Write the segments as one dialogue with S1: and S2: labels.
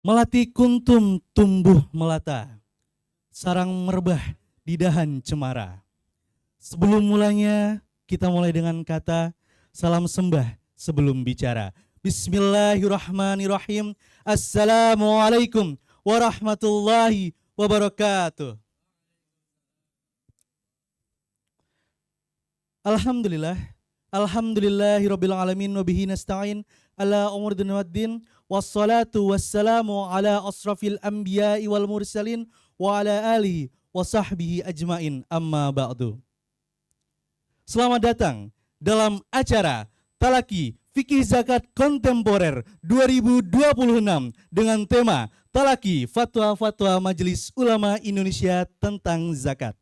S1: Melati kuntum tumbuh melata, sarang merebah di dahan cemara. Sebelum mulanya, kita mulai dengan kata salam sembah sebelum bicara. Bismillahirrahmanirrahim. Assalamualaikum warahmatullahi wabarakatuh. Alhamdulillah. Alhamdulillahirabbil alamin wa bihi nasta'in ala umuri dunya waddin wassalatu wassalamu ala asrafil anbiya'i wal mursalin wa ala alihi wa sahbihi ajmain amma ba'du. Selamat datang dalam acara Talaki Fikih Zakat Kontemporer 2026 dengan tema Talaki Fatwa-Fatwa Majelis Ulama Indonesia tentang Zakat.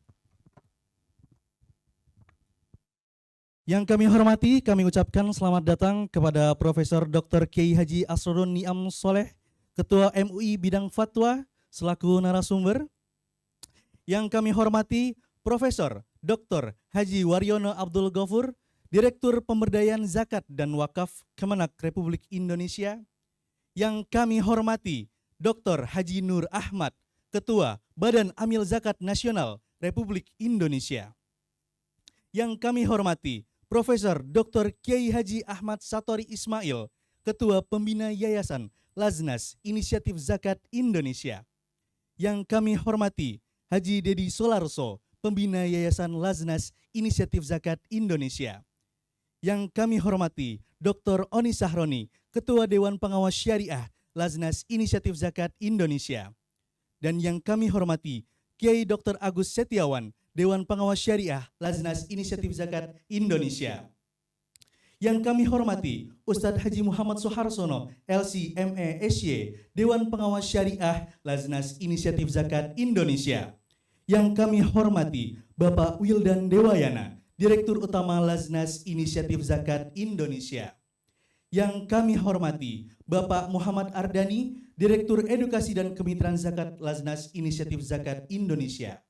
S1: Yang kami hormati, kami ucapkan selamat datang kepada Profesor Dr. Kiai Haji Asrorun Niam Soleh, Ketua MUI Bidang Fatwa, selaku narasumber. Yang kami hormati, Profesor Dr. Haji Waryono Abdul Ghafur, Direktur Pemberdayaan Zakat dan Wakaf Kemenak Republik Indonesia. Yang kami hormati, Dr. Haji Nur Ahmad, Ketua Badan Amil Zakat Nasional Republik Indonesia. Yang kami hormati, Profesor Dr. Kiai Haji Ahmad Satori Ismail, Ketua Pembina Yayasan Laznas Inisiatif Zakat Indonesia. Yang kami hormati, Haji Dedi Solarso, Pembina Yayasan Laznas Inisiatif Zakat Indonesia. Yang kami hormati, Dr. Oni Sahroni, Ketua Dewan Pengawas Syariah Laznas Inisiatif Zakat Indonesia. Dan yang kami hormati, Kiai Dr. Agus Setiawan, Dewan Pengawas Syariah Laznas Inisiatif Zakat Indonesia. Yang kami hormati, Ustadz Haji Muhammad Soeharsono, LC ME SY, Dewan Pengawas Syariah Laznas Inisiatif Zakat Indonesia. Yang kami hormati, Bapak Wildan Dewayana, Direktur Utama Laznas Inisiatif Zakat Indonesia. Yang kami hormati, Bapak Muhammad Ardani, Direktur Edukasi dan Kemitraan Zakat Laznas Inisiatif Zakat Indonesia.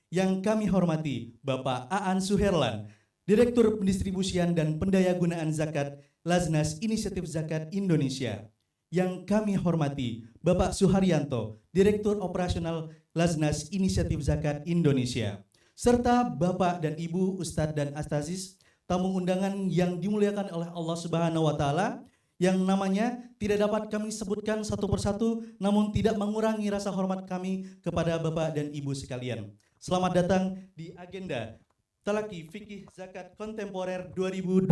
S1: Yang kami hormati, Bapak Aan Suherlan, Direktur Pendistribusian dan Pendayagunaan Zakat Laznas Inisiatif Zakat Indonesia. Yang kami hormati, Bapak Suharyanto, Direktur Operasional Laznas Inisiatif Zakat Indonesia. Serta Bapak dan Ibu Ustadz dan Astazis, tamu undangan yang dimuliakan oleh Allah Subhanahu wa Ta'ala, yang namanya tidak dapat kami sebutkan satu persatu, namun tidak mengurangi rasa hormat kami kepada Bapak dan Ibu sekalian. Selamat datang di agenda Talaki Fikih Zakat Kontemporer 2026.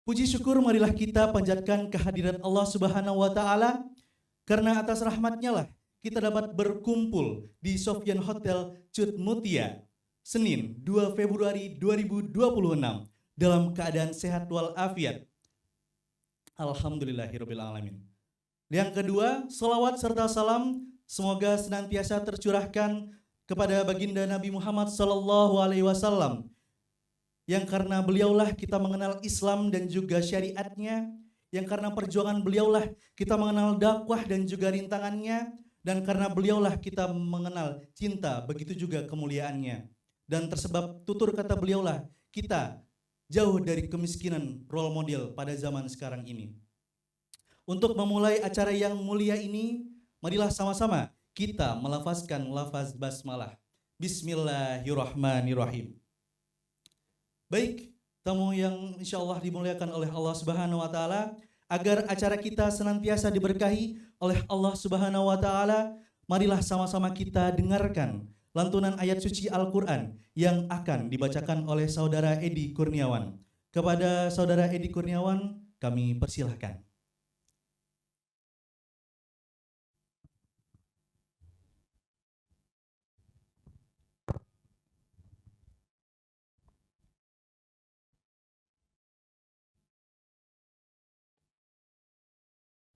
S1: Puji syukur marilah kita panjatkan kehadiran Allah Subhanahu wa Ta'ala, karena atas rahmatnya lah kita dapat berkumpul di Sofyan Hotel Cut Mutia, Senin 2 Februari 2026 dalam keadaan sehat walafiat. Alhamdulillahirabbil alamin. Yang kedua, salawat serta salam semoga senantiasa tercurahkan kepada baginda Nabi Muhammad SAW, yang karena beliaulah kita mengenal Islam dan juga syariatnya, yang karena perjuangan beliaulah kita mengenal dakwah dan juga rintangannya, dan karena beliaulah kita mengenal cinta, begitu juga kemuliaannya. Dan tersebab tutur kata beliaulah kita jauh dari kemiskinan role model pada zaman sekarang ini. Untuk memulai acara yang mulia ini, marilah sama-sama kita melafazkan lafaz basmalah. Bismillahirrahmanirrahim. Baik, tamu yang insya Allah dimuliakan oleh Allah Subhanahu wa Ta'ala, agar acara kita senantiasa diberkahi oleh Allah Subhanahu wa Ta'ala, marilah sama-sama kita dengarkan lantunan ayat suci Al-Quran yang akan dibacakan oleh Saudara Edi Kurniawan. Kepada Saudara Edi Kurniawan, kami persilahkan.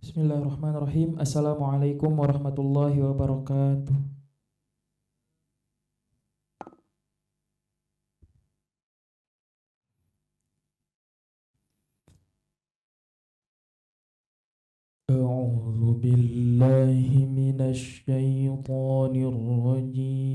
S2: Bismillahirrahmanirrahim. Assalamualaikum warahmatullahi wabarakatuh. A'udzu billahi minasy syaithanir rajim.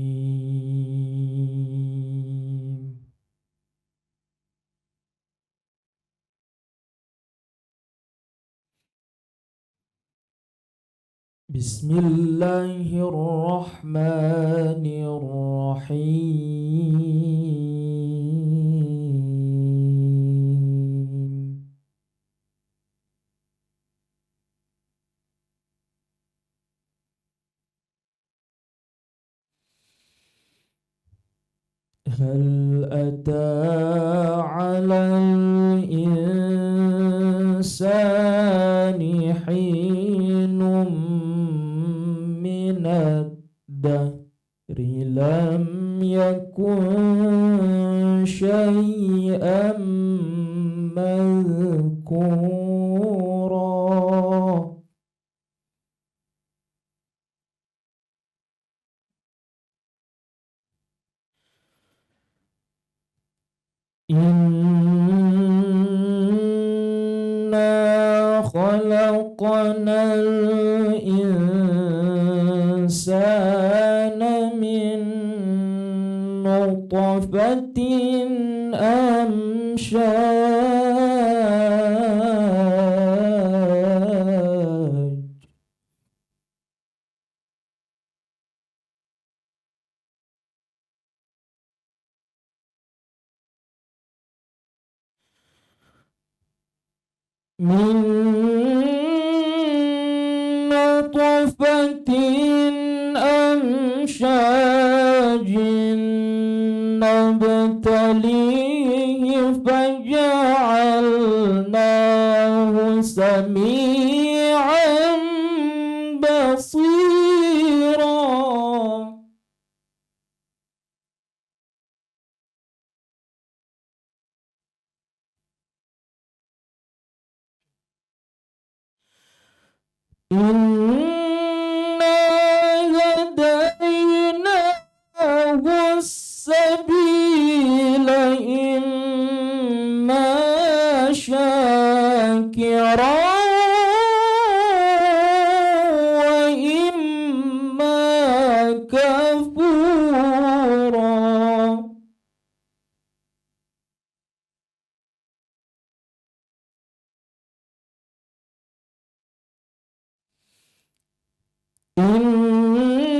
S2: Bismillahirrahmanirrahim. هل أتى على الإنسان حين من الدهر لم يكن شيئا مذكورا. إنا خلقنا الإنسان من نطفة أمشاج من نطفة أمشاج نبتليه فجعلناه سميعا بصيرا. إنا هديناه السبيل إما شاكرا وإما كفورا. إنا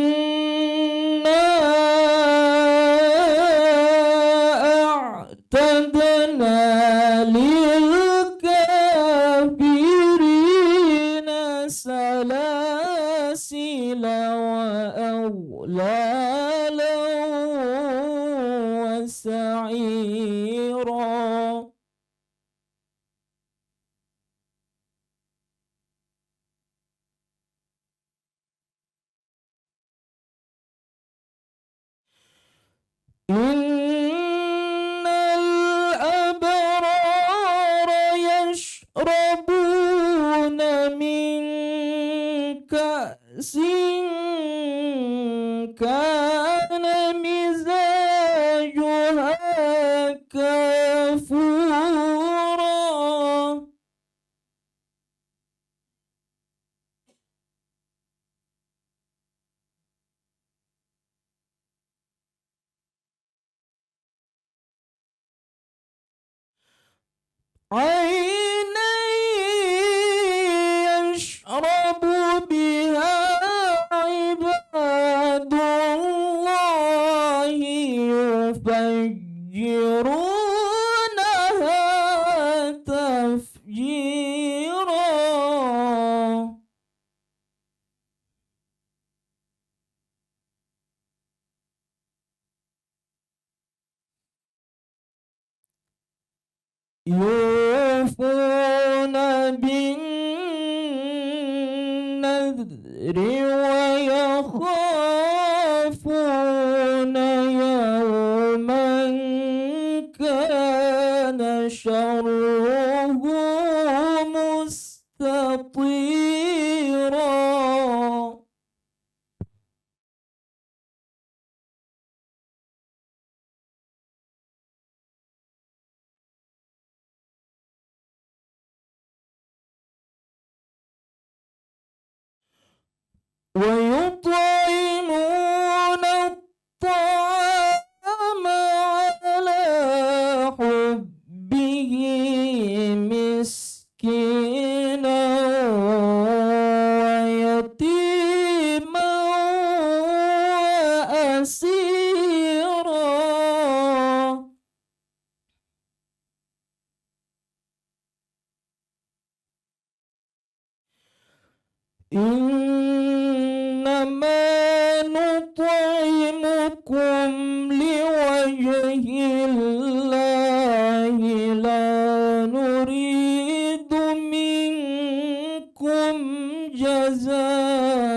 S2: أعتدنا للكافرين سلاسل وأغلالا وسعيرا. إن الأبرار يشربون من كأس كان مزاجها كافورا. عينا يشرب بها عباد الله يفجرونها تفجيرا. يوفون بالنذر ويخافون يوما كان شره مستطيرا. ويطعمون الطعام على حبه مسكينا ويتيما إنما نطعمكم لوجه الله لا نريد منكم جزاء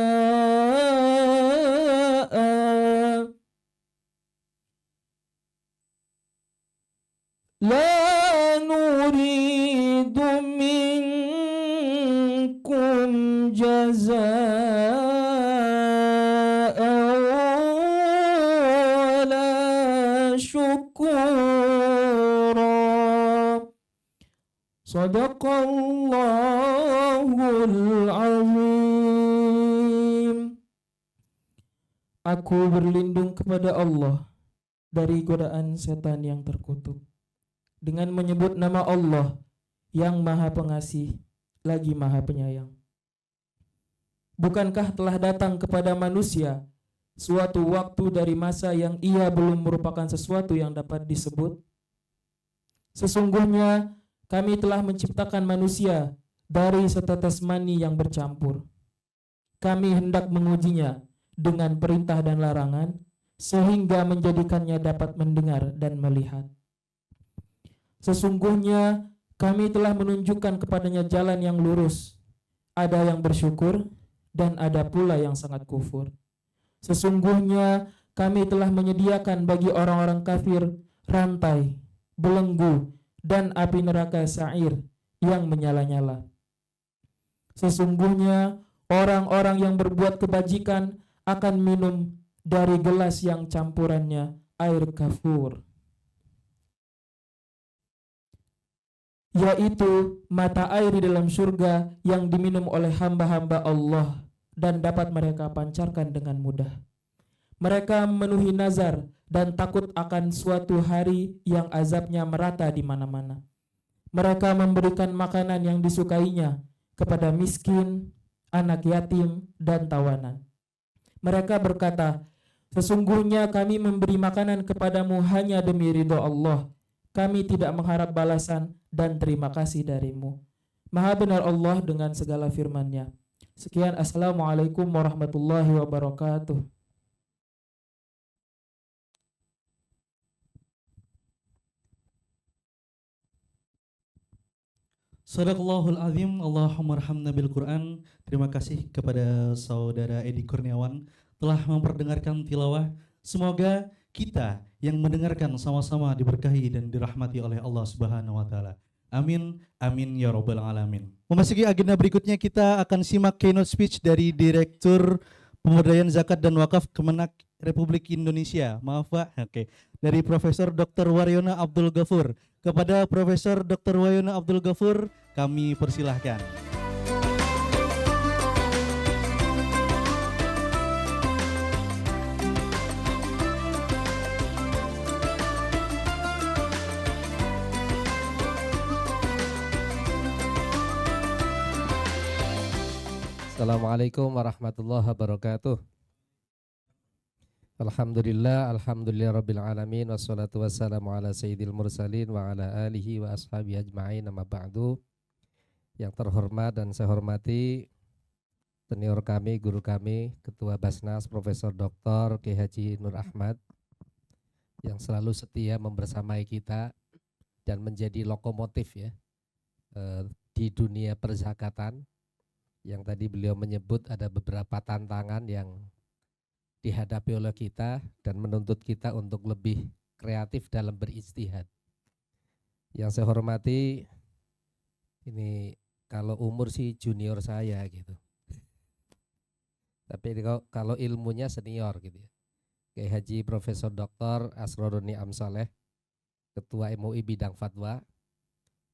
S2: لا نريد منكم جزاء ولا شكورا صدق الله العظيم. Aku berlindung kepada Allah dari godaan setan yang terkutuk dengan menyebut nama Allah yang Maha Pengasih lagi Maha Penyayang. Bukankah telah datang kepada manusia suatu waktu dari masa yang ia belum merupakan sesuatu yang dapat disebut? Sesungguhnya kami telah menciptakan manusia dari setetes mani yang bercampur. Kami hendak mengujinya dengan perintah dan larangan sehingga menjadikannya dapat mendengar dan melihat. Sesungguhnya kami telah menunjukkan kepadanya jalan yang lurus. Ada yang bersyukur dan ada pula yang sangat kufur. Sesungguhnya kami telah menyediakan bagi orang-orang kafir rantai, belenggu, dan api neraka sa'ir yang menyala-nyala. Sesungguhnya orang-orang yang berbuat kebajikan akan minum dari gelas yang campurannya air kafur, yaitu mata air di dalam surga yang diminum oleh hamba-hamba Allah dan dapat mereka pancarkan dengan mudah. Mereka memenuhi nazar dan takut akan suatu hari yang azabnya merata di mana-mana. Mereka memberikan makanan yang disukainya kepada miskin, anak yatim, dan tawanan. Mereka berkata, sesungguhnya kami memberi makanan kepadamu hanya demi ridho Allah. Kami tidak mengharap balasan dan terima kasih darimu. Maha benar Allah dengan segala firman-Nya. Sekian, assalamualaikum warahmatullahi wabarakatuh.
S1: Sadaqallahul azim. Allahumma arhamna bil Quran. Terima kasih kepada saudara Edi Kurniawan telah memperdengarkan tilawah. Semoga kita yang mendengarkan sama-sama diberkahi dan dirahmati oleh Allah Subhanahu wa taala. Amin, amin ya rabbal alamin. Memasuki agenda berikutnya, kita akan simak keynote speech dari Direktur Pemberdayaan Zakat dan Wakaf Kemenak Republik Indonesia. Maaf Pak, oke. Dari Profesor Dr. Waryona Abdul Ghafur. Kepada Profesor Dr. Waryona Abdul Ghafur, kami persilahkan.
S3: Assalamualaikum warahmatullahi wabarakatuh. Alhamdulillah rabbil alamin, wassalatu wassalamu ala sayyidil mursalin wa ala alihi wa ashabihi ajma'in, amma ba'du. Yang terhormat dan saya hormati senior kami, guru kami, Ketua Basnas Profesor Dr. Kiai Haji Nur Ahmad yang selalu setia membersamai kita dan menjadi lokomotif ya di dunia perzakatan. Yang tadi beliau menyebut ada beberapa tantangan yang dihadapi oleh kita dan menuntut kita untuk lebih kreatif dalam berijtihad. Yang saya hormati, ini kalau umur sih junior saya gitu, tapi kalau ilmunya senior gitu ya. Kiai Haji Profesor Dr. Asrorun Ni'am Saleh, Ketua MUI Bidang Fatwa.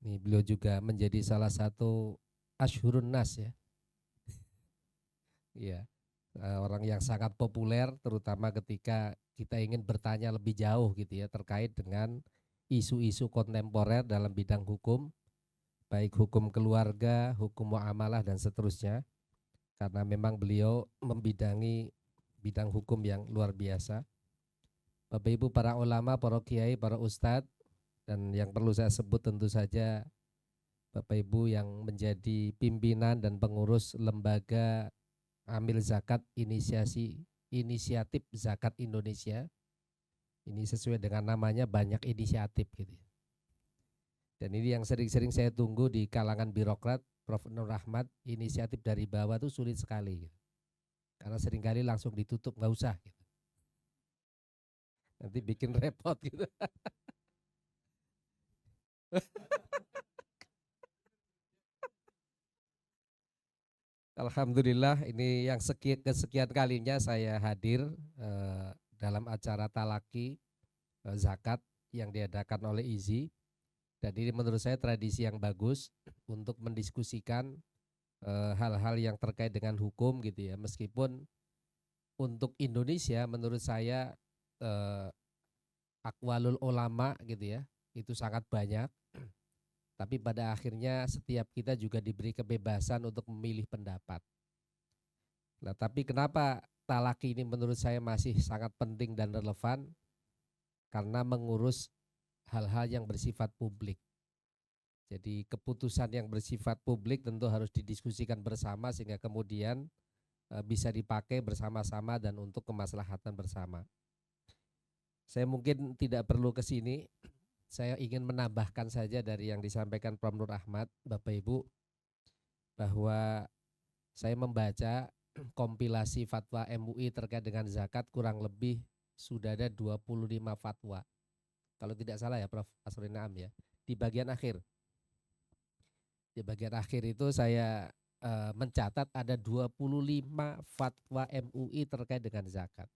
S3: Ini beliau juga menjadi salah satu asyhurun nas ya. Iya, orang yang sangat populer terutama ketika kita ingin bertanya lebih jauh gitu ya terkait dengan isu-isu kontemporer dalam bidang hukum, baik hukum keluarga, hukum muamalah dan seterusnya. Karena memang beliau membidangi bidang hukum yang luar biasa. Bapak Ibu para ulama, para kiai, para ustadz, dan yang perlu saya sebut tentu saja Bapak Ibu yang menjadi pimpinan dan pengurus lembaga Amil Zakat Inisiatif Zakat Indonesia. Ini sesuai dengan namanya, banyak inisiatif gitu. Dan ini yang sering-sering saya tunggu di kalangan birokrat, Prof. Nur Rahmat, inisiatif dari bawah itu sulit sekali gitu. Karena seringkali langsung ditutup, nggak usah gitu. Nanti bikin repot gitu. Alhamdulillah, ini yang kesekian kalinya saya hadir dalam acara talaki zakat yang diadakan oleh IZI. Dan ini menurut saya tradisi yang bagus untuk mendiskusikan hal-hal yang terkait dengan hukum gitu ya. Meskipun untuk Indonesia menurut saya aqwalul ulama gitu ya, itu sangat banyak. Tapi pada akhirnya setiap kita juga diberi kebebasan untuk memilih pendapat. Nah, tapi kenapa talaki ini menurut saya masih sangat penting dan relevan? Karena mengurus hal-hal yang bersifat publik. Jadi keputusan yang bersifat publik tentu harus didiskusikan bersama sehingga kemudian bisa dipakai bersama-sama dan untuk kemaslahatan bersama. Saya mungkin tidak perlu ke sini. Saya ingin menambahkan saja dari yang disampaikan Prof. Nur Ahmad, Bapak Ibu, bahwa saya membaca kompilasi fatwa MUI terkait dengan zakat, kurang lebih sudah ada 25 fatwa. Kalau tidak salah ya Prof. Asrul Naam ya. Di bagian akhir. Di bagian akhir itu saya mencatat ada 25 fatwa MUI terkait dengan zakat.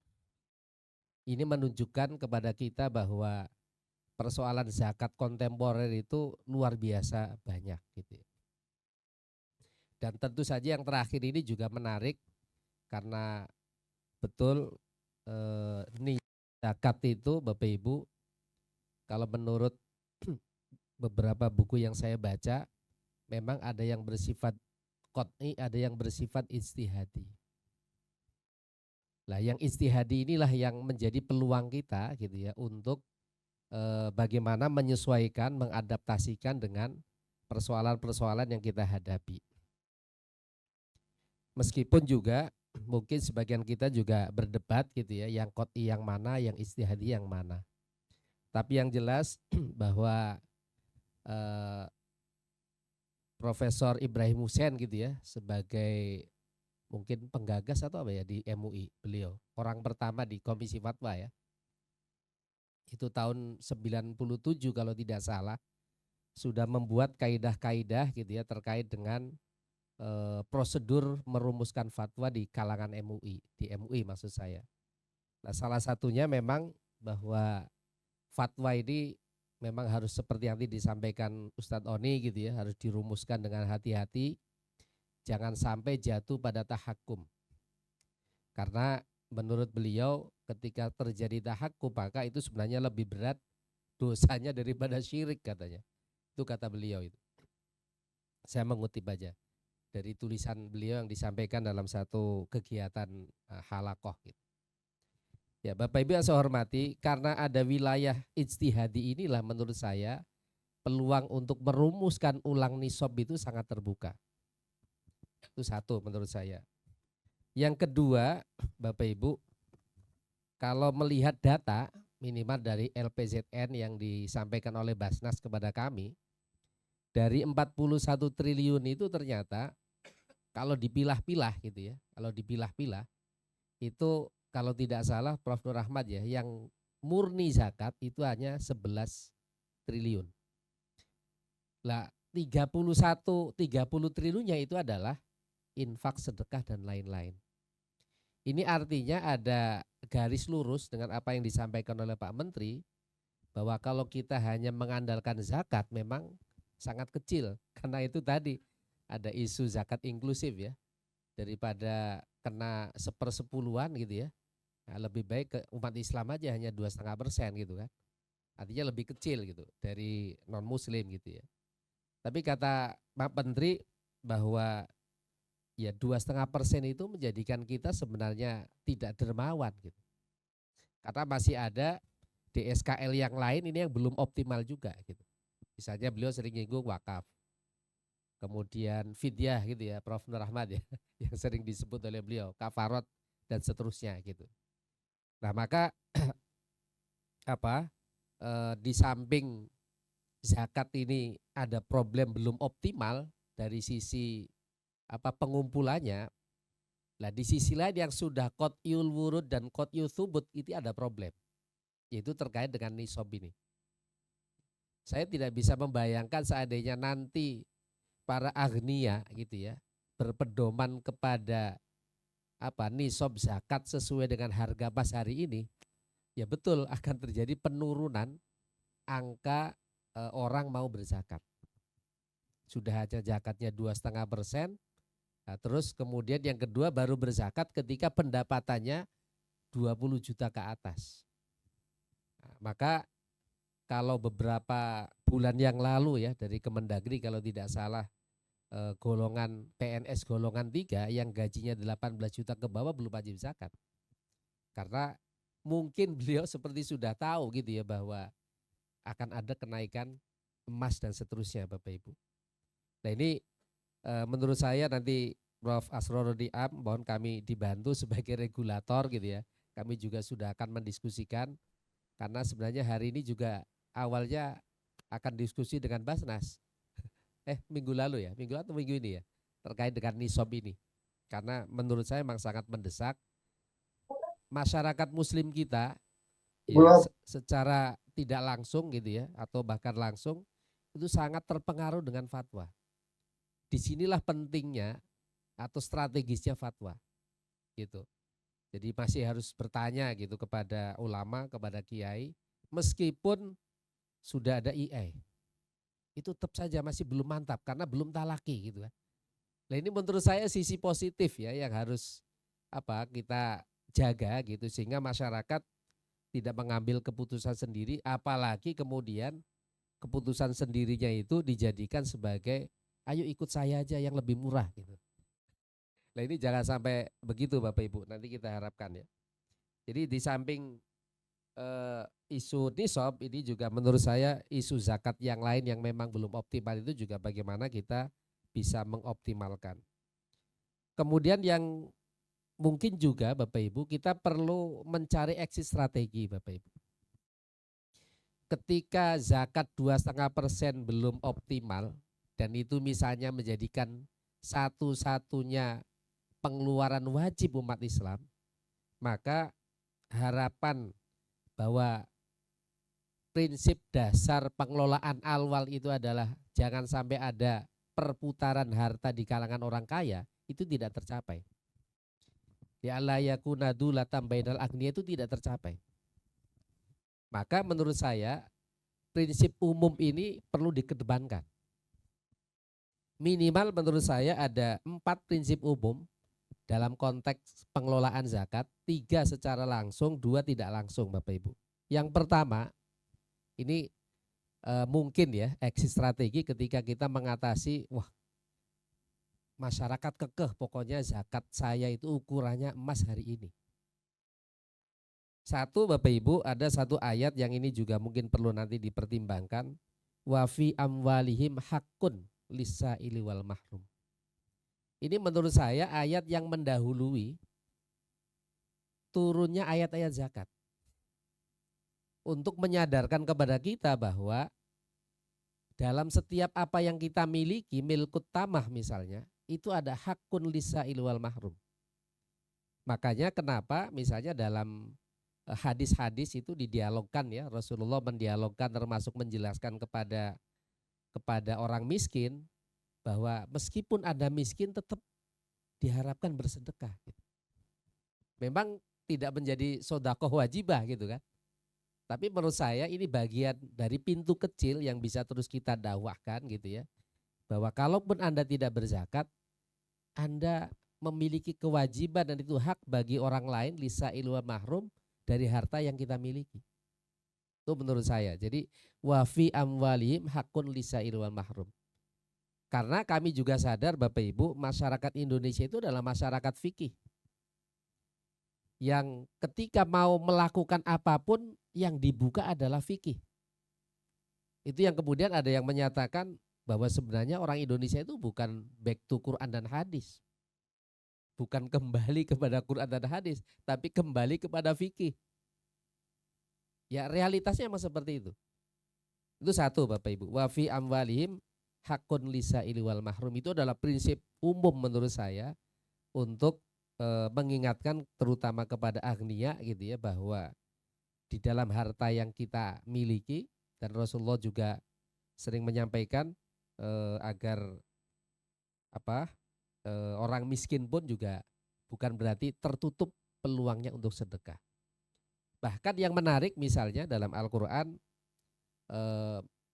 S3: Ini menunjukkan kepada kita bahwa persoalan zakat kontemporer itu luar biasa banyak gitu. Dan tentu saja yang terakhir ini juga menarik karena betul nih zakat itu Bapak Ibu, kalau menurut beberapa buku yang saya baca memang ada yang bersifat qot'i, ada yang bersifat ijtihadi. Lah yang ijtihadi inilah yang menjadi peluang kita gitu ya untuk bagaimana menyesuaikan, mengadaptasikan dengan persoalan-persoalan yang kita hadapi. Meskipun juga mungkin sebagian kita juga berdebat gitu ya, yang qot'i yang mana, yang ijtihadi yang mana. Tapi yang jelas bahwa Profesor Ibrahim Hussein gitu ya, sebagai mungkin penggagas atau apa ya di MUI, beliau orang pertama di Komisi Fatwa ya. Itu tahun 97 kalau tidak salah, sudah membuat kaidah-kaidah gitu ya terkait dengan prosedur merumuskan fatwa di kalangan MUI, di MUI maksud saya. Nah, salah satunya memang bahwa fatwa ini memang harus seperti yang tadi disampaikan Ustadz Oni gitu ya, harus dirumuskan dengan hati-hati, jangan sampai jatuh pada tahakum. Karena menurut beliau ketika terjadi tahakum maka itu sebenarnya lebih berat dosanya daripada syirik katanya. Itu kata beliau itu. Saya mengutip aja dari tulisan beliau yang disampaikan dalam satu kegiatan halakoh gitu. Ya Bapak Ibu yang saya hormati, karena ada wilayah ijtihadi inilah menurut saya peluang untuk merumuskan ulang nisab itu sangat terbuka. Itu satu menurut saya. Yang kedua, Bapak Ibu, kalau melihat data minimal dari LPZN yang disampaikan oleh Basnas kepada kami, dari 41 triliun itu ternyata kalau dipilah-pilah gitu ya, kalau dipilah-pilah itu kalau tidak salah Prof. Nur Rahmat ya, yang murni zakat itu hanya 11 triliun. Lah 30 triliunnya itu adalah infak, sedekah dan lain-lain. Ini artinya ada garis lurus dengan apa yang disampaikan oleh Pak Menteri bahwa kalau kita hanya mengandalkan zakat memang sangat kecil karena itu tadi ada isu zakat inklusif ya, daripada kena 1/10 gitu ya. Nah, lebih baik ke umat Islam aja hanya 2,5% gitu kan. Artinya lebih kecil gitu dari non muslim gitu ya. Tapi kata Pak Menteri bahwa ya 2,5% itu menjadikan kita sebenarnya tidak dermawan gitu. Karena masih ada DSKL yang lain ini yang belum optimal juga gitu. Misalnya beliau sering nyinggung wakaf. kemudian fidyah gitu ya, Prof. Nur Rahmat ya, yang sering disebut oleh beliau, kafarot dan seterusnya gitu. Nah maka apa di samping zakat ini ada problem belum optimal dari sisi pengumpulannya, lah di sisi lain yang sudah qot'iyul wurud dan qot'iyul thubut itu ada problem, yaitu terkait dengan nisab ini. Saya tidak bisa membayangkan seandainya nanti para agniya gitu ya berpedoman kepada nisab zakat sesuai dengan harga pas hari ini, ya betul akan terjadi penurunan angka orang mau berzakat. Sudah aja zakatnya 2,5%, nah, terus kemudian yang kedua baru berzakat ketika pendapatannya 20 juta ke atas. Nah, maka kalau beberapa bulan yang lalu ya dari Kemendagri kalau tidak salah golongan PNS golongan 3 yang gajinya 18 juta ke bawah belum wajib zakat. Karena mungkin beliau seperti sudah tahu gitu ya bahwa akan ada kenaikan emas dan seterusnya Bapak Ibu. Nah ini menurut saya nanti Prof. Asrorun Niam mohon kami dibantu sebagai regulator gitu ya. Kami juga sudah akan mendiskusikan karena sebenarnya hari ini juga awalnya akan diskusi dengan Basnas. Minggu lalu ya, minggu atau minggu ini ya, terkait dengan nisab ini. Karena menurut saya memang sangat mendesak. Masyarakat muslim kita ya, secara tidak langsung gitu ya, atau bahkan langsung itu sangat terpengaruh dengan fatwa. Disinilah pentingnya atau strategisnya fatwa gitu. Jadi masih harus bertanya gitu kepada ulama, kepada kiai, meskipun sudah ada IE. Itu tetap saja masih belum mantap karena belum talaki gitu kan. Nah ini menurut saya sisi positif ya yang harus kita jaga gitu sehingga masyarakat tidak mengambil keputusan sendiri, apalagi kemudian keputusan sendirinya itu dijadikan sebagai ayo ikut saya aja yang lebih murah gitu. Nah ini jangan sampai begitu Bapak Ibu, nanti kita harapkan ya. Jadi di samping isu nisab ini juga menurut saya isu zakat yang lain yang memang belum optimal itu juga bagaimana kita bisa mengoptimalkan. Kemudian yang mungkin juga Bapak Ibu kita perlu mencari exit strategi Bapak Ibu. Ketika zakat 2,5% belum optimal dan itu misalnya menjadikan satu-satunya pengeluaran wajib umat Islam, maka harapan bahwa prinsip dasar pengelolaan awal itu adalah jangan sampai ada perputaran harta di kalangan orang kaya, itu tidak tercapai. Ya la yakuna dulatan bainal agniya itu tidak tercapai. Maka menurut saya prinsip umum ini perlu dikedepankan. Minimal menurut saya ada 4 prinsip umum dalam konteks pengelolaan zakat, 3 secara langsung, 2 tidak langsung Bapak Ibu. Yang pertama, ini mungkin ya exit strategi ketika kita mengatasi, masyarakat kekeh pokoknya zakat saya itu ukurannya emas hari ini. Satu Bapak Ibu ada satu ayat yang ini juga mungkin perlu nanti dipertimbangkan. Wa fi amwalihim haqqun lis-sa'ili wal mahrum. Ini menurut saya ayat yang mendahului turunnya ayat-ayat zakat. Untuk menyadarkan kepada kita bahwa dalam setiap apa yang kita miliki, milkut tamah misalnya, itu ada hakun lis-sa'ili wal mahrum. Makanya kenapa misalnya dalam hadis-hadis itu didialogkan ya, Rasulullah mendialogkan termasuk menjelaskan kepada orang miskin bahwa meskipun ada miskin tetap diharapkan bersedekah. Memang tidak menjadi sedekah wajibah gitu kan. Tapi menurut saya ini bagian dari pintu kecil yang bisa terus kita dakwahkan gitu ya. Bahwa kalaupun Anda tidak berzakat, Anda memiliki kewajiban dan itu hak bagi orang lain lisa'il wal mahrum dari harta yang kita miliki. Itu menurut saya. Jadi wa fi amwalihim haqqun lisa'il wal mahrum. Karena kami juga sadar Bapak Ibu, masyarakat Indonesia itu adalah masyarakat fikih. Yang ketika mau melakukan apapun yang dibuka adalah fikih. Itu yang kemudian ada yang menyatakan bahwa sebenarnya orang Indonesia itu bukan back to Quran dan hadis. Bukan kembali kepada Quran dan hadis, tapi kembali kepada fikih. Ya realitasnya emang seperti itu. Itu satu Bapak Ibu. Wa fi amwalihim hakun lisaili wal mahrum, itu adalah prinsip umum menurut saya untuk mengingatkan terutama kepada agniya gitu ya, bahwa di dalam harta yang kita miliki, dan Rasulullah juga sering menyampaikan agar orang miskin pun juga bukan berarti tertutup peluangnya untuk sedekah. Bahkan yang menarik misalnya dalam Al-Quran,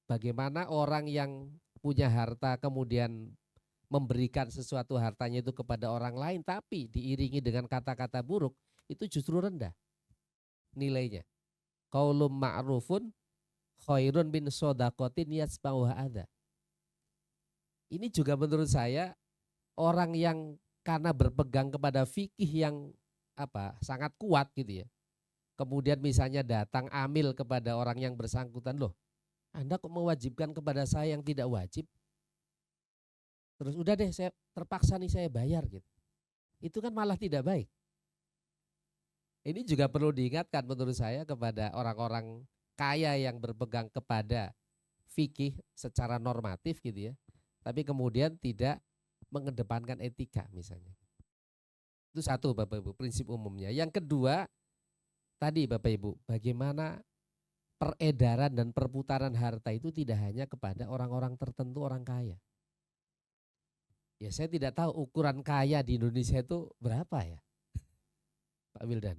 S3: bagaimana orang yang punya harta kemudian memberikan sesuatu hartanya itu kepada orang lain tapi diiringi dengan kata-kata buruk, itu justru rendah nilainya. Qaulun ma'rufun khairun bin shadaqatin yasbauha adza. Ini juga menurut saya orang yang karena berpegang kepada fikih yang sangat kuat gitu ya. Kemudian misalnya datang amil kepada orang yang bersangkutan, loh Anda kok mewajibkan kepada saya yang tidak wajib? Terus udah deh saya terpaksa nih saya bayar gitu. Itu kan malah tidak baik. Ini juga perlu diingatkan menurut saya kepada orang-orang kaya yang berpegang kepada fikih secara normatif gitu ya. Tapi kemudian tidak mengedepankan etika misalnya. Itu satu Bapak Ibu, prinsip umumnya. Yang kedua, tadi Bapak Ibu, bagaimana peredaran dan perputaran harta itu tidak hanya kepada orang-orang tertentu, orang kaya. Ya saya tidak tahu ukuran kaya di Indonesia itu berapa ya Pak Wildan.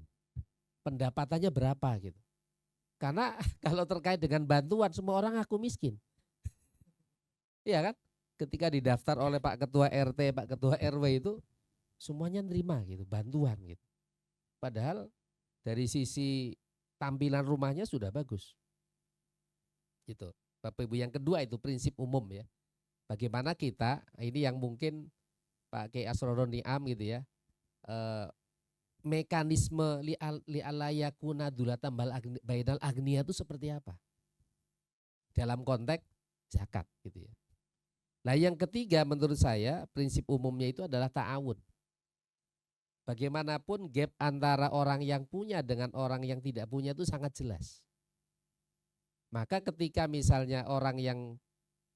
S3: Pendapatannya berapa gitu. Karena kalau terkait dengan bantuan semua orang aku miskin. Iya kan? Ketika didaftar oleh Pak Ketua RT, Pak Ketua RW itu semuanya nerima gitu, bantuan gitu. Padahal dari sisi tampilan rumahnya sudah bagus. Gitu. Bapak Ibu, yang kedua itu prinsip umum ya. Bagaimana kita, ini yang mungkin Pak Kiai Asrorun Ni'am gitu ya, mekanisme li'alayakuna dulatan bainal agniya itu seperti apa? Dalam konteks zakat gitu ya. Nah yang ketiga menurut saya prinsip umumnya itu adalah ta'awun. Bagaimanapun gap antara orang yang punya dengan orang yang tidak punya itu sangat jelas. Maka ketika misalnya orang yang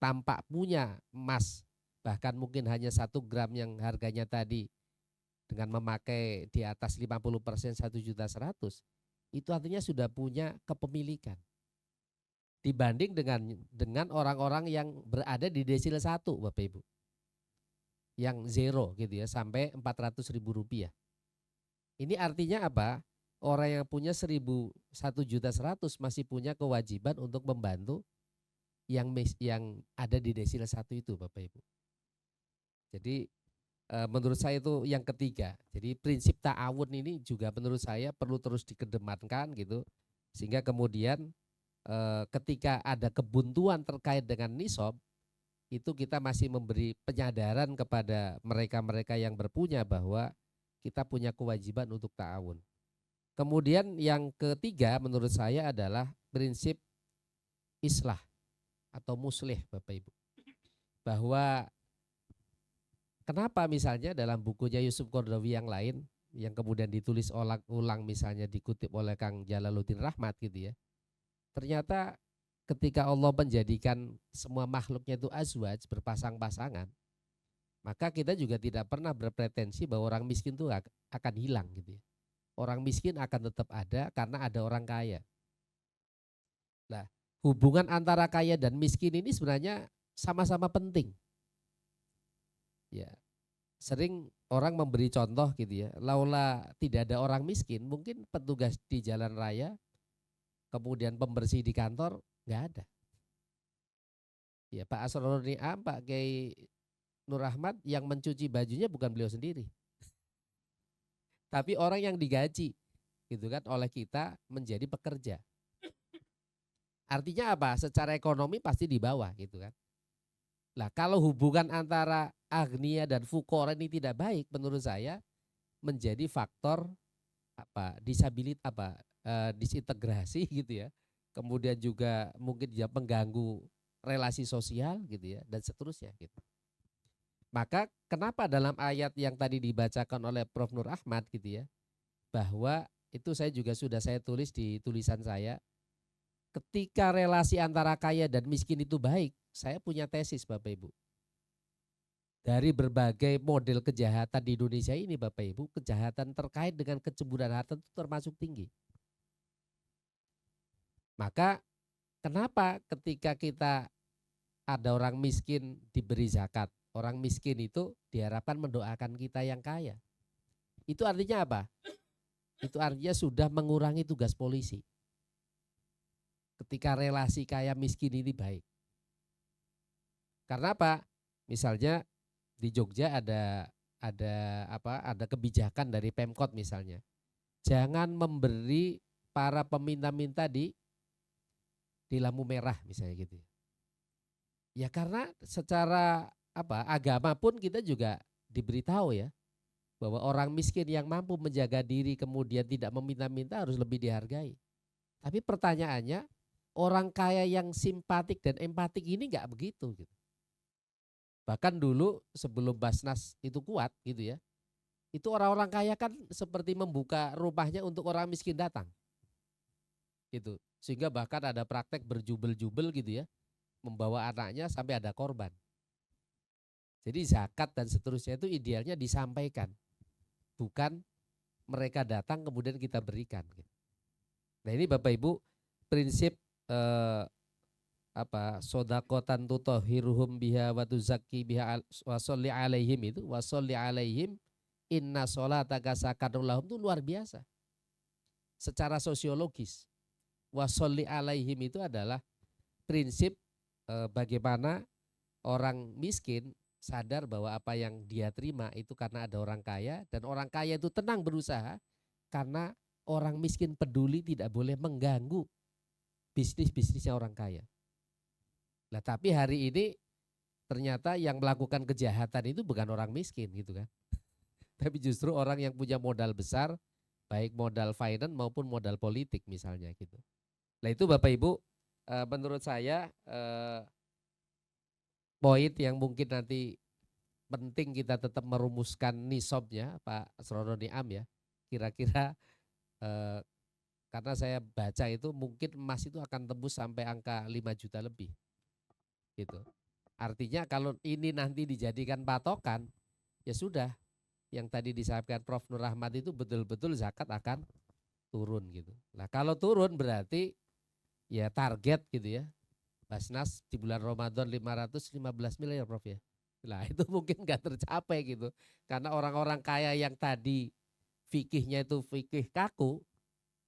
S3: tampak punya emas, bahkan mungkin hanya 1 gram yang harganya tadi dengan memakai di atas 50% 1.100.000, itu artinya sudah punya kepemilikan. Dibanding dengan orang-orang yang berada di desil 1 Bapak Ibu. Yang zero gitu ya, sampai 400.000 rupiah. Ini artinya apa? Orang yang punya 1.100.000 masih punya kewajiban untuk membantu yang ada di desil 1 itu Bapak Ibu. Jadi menurut saya itu yang ketiga. Jadi prinsip ta'awun ini juga menurut saya perlu terus dikedepankan gitu. Sehingga kemudian ketika ada kebuntuan terkait dengan nisab, itu kita masih memberi penyadaran kepada mereka-mereka yang berpunya bahwa kita punya kewajiban untuk ta'awun. Kemudian yang ketiga menurut saya adalah prinsip islah atau muslih Bapak Ibu. Bahwa kenapa misalnya dalam bukunya Yusuf Qaradawi yang lain yang kemudian ditulis ulang misalnya dikutip oleh Kang Jalaluddin Rahmat gitu ya. Ternyata ketika Allah menjadikan semua makhluknya itu azwaj, berpasang-pasangan, maka kita juga tidak pernah berpretensi bahwa orang miskin itu akan hilang gitu ya. Orang miskin akan tetap ada karena ada orang kaya. Nah, hubungan antara kaya dan miskin ini sebenarnya sama-sama penting. Ya, sering orang memberi contoh gitu ya. Laula tidak ada orang miskin, mungkin petugas di jalan raya, kemudian pembersih di kantor nggak ada. Ya, Pak Asrorun Ni'am, Pak Kiai Nur Ahmad yang mencuci bajunya bukan beliau sendiri, tapi orang yang digaji gitu kan oleh kita menjadi pekerja. Artinya apa? Secara ekonomi pasti di bawah gitu kan. Lah kalau hubungan antara agniya dan fukara ini tidak baik, menurut saya menjadi faktor disintegrasi gitu ya. Kemudian juga mungkin dia pengganggu relasi sosial gitu ya dan seterusnya gitu. Maka kenapa dalam ayat yang tadi dibacakan oleh Prof Nur Ahmad gitu ya, bahwa itu saya juga sudah saya tulis di tulisan saya, ketika relasi antara kaya dan miskin itu baik, saya punya tesis Bapak Ibu. Dari berbagai model kejahatan di Indonesia ini Bapak Ibu, kejahatan terkait dengan kecemburuan harta itu termasuk tinggi. Maka kenapa ketika kita ada orang miskin diberi zakat, orang miskin itu diharapkan mendoakan kita yang kaya. Itu artinya apa? Itu artinya sudah mengurangi tugas polisi. Ketika relasi kaya miskin ini baik. Karena apa? Misalnya di Jogja ada kebijakan dari Pemkot misalnya. Jangan memberi para peminta-minta di lampu merah misalnya gitu. Ya karena secara agama pun kita juga diberitahu ya bahwa orang miskin yang mampu menjaga diri kemudian tidak meminta-minta harus lebih dihargai. Tapi pertanyaannya, orang kaya yang simpatik dan empatik ini enggak begitu gitu. Bahkan dulu sebelum Basnas itu kuat gitu ya, itu orang-orang kaya kan seperti membuka rumahnya untuk orang miskin datang. Gitu. Sehingga bahkan ada praktek berjubel-jubel gitu ya, membawa anaknya sampai ada korban. Jadi zakat dan seterusnya itu idealnya disampaikan, bukan mereka datang kemudian kita berikan. Nah ini Bapak Ibu prinsip sodakotan tutohiruhum biha wa tuzakki biha wa sholli alaihim itu wa sholli alaihim inna sholataka sakanun lahum itu luar biasa. Secara sosiologis wa sholli alaihim itu adalah prinsip bagaimana orang miskin sadar bahwa apa yang dia terima itu karena ada orang kaya, dan orang kaya itu tenang berusaha karena orang miskin peduli tidak boleh mengganggu bisnis-bisnisnya orang kaya. Nah tapi hari ini ternyata yang melakukan kejahatan itu bukan orang miskin gitu kan. Tapi justru orang yang punya modal besar, baik modal finance maupun modal politik misalnya gitu. Nah itu Bapak Ibu menurut saya poin yang mungkin nanti penting kita tetap merumuskan nisabnya Pak Asrono Niam ya. Kira-kira karena saya baca itu mungkin emas itu akan tembus sampai angka 5 juta lebih. Gitu. Artinya kalau ini nanti dijadikan patokan, ya sudah yang tadi disampaikan Prof Nur Rahmat itu betul-betul zakat akan turun gitu. Nah kalau turun berarti ya target gitu ya, Basnas di bulan Ramadan 515 miliar Prof ya. Nah itu mungkin nggak tercapai gitu, karena orang-orang kaya yang tadi fikihnya itu fikih kaku,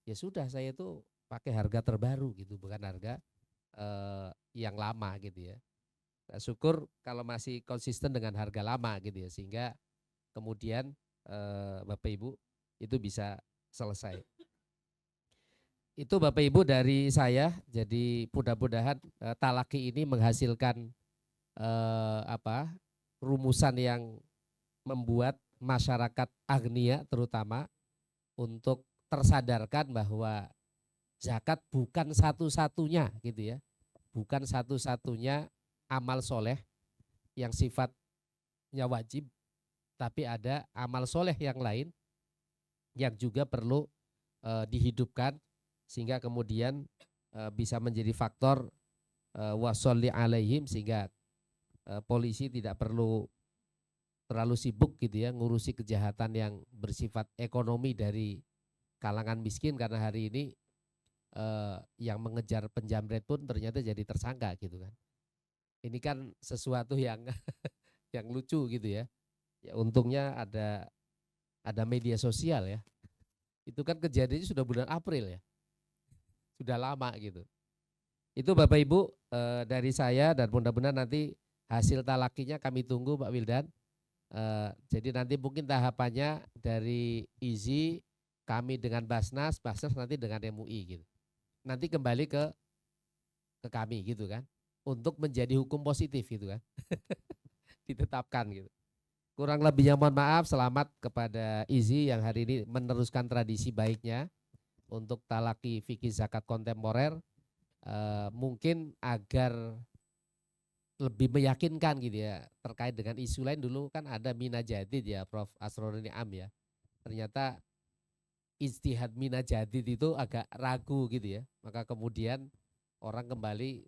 S3: ya sudah saya itu pakai harga terbaru gitu, bukan harga yang lama gitu ya. Nah, syukur kalau masih konsisten dengan harga lama gitu ya, sehingga kemudian Bapak Ibu itu bisa selesai. Itu Bapak Ibu dari saya. Jadi mudah-mudahan talaki ini menghasilkan rumusan yang membuat masyarakat agnia terutama untuk tersadarkan bahwa zakat bukan satu-satunya gitu ya, bukan satu-satunya amal soleh yang sifatnya wajib, tapi ada amal soleh yang lain yang juga perlu dihidupkan sehingga kemudian bisa menjadi faktor washolli alaihim, sehingga polisi tidak perlu terlalu sibuk gitu ya ngurusi kejahatan yang bersifat ekonomi dari kalangan miskin, karena hari ini yang mengejar penjamret pun ternyata jadi tersangka gitu kan. Ini kan sesuatu yang yang lucu gitu ya. Ya untungnya ada media sosial ya. Itu kan kejadiannya sudah bulan April ya. Sudah lama gitu. Itu Bapak Ibu dari saya, dan mudah-mudahan nanti hasil talakinya kami tunggu Pak Wildan. Jadi nanti mungkin tahapannya dari IZI, kami dengan Basnas nanti dengan MUI gitu. Nanti kembali ke kami gitu kan, untuk menjadi hukum positif gitu kan. Ditetapkan gitu. Kurang lebihnya mohon maaf. Selamat kepada IZI yang hari ini meneruskan tradisi baiknya untuk talaki fikih zakat kontemporer. Mungkin agar lebih meyakinkan gitu ya. Terkait dengan isu lain dulu kan ada mina jadid ya Prof. Asrorun Niam ya. Ternyata ijtihad mina jadid itu agak ragu gitu ya. Maka kemudian orang kembali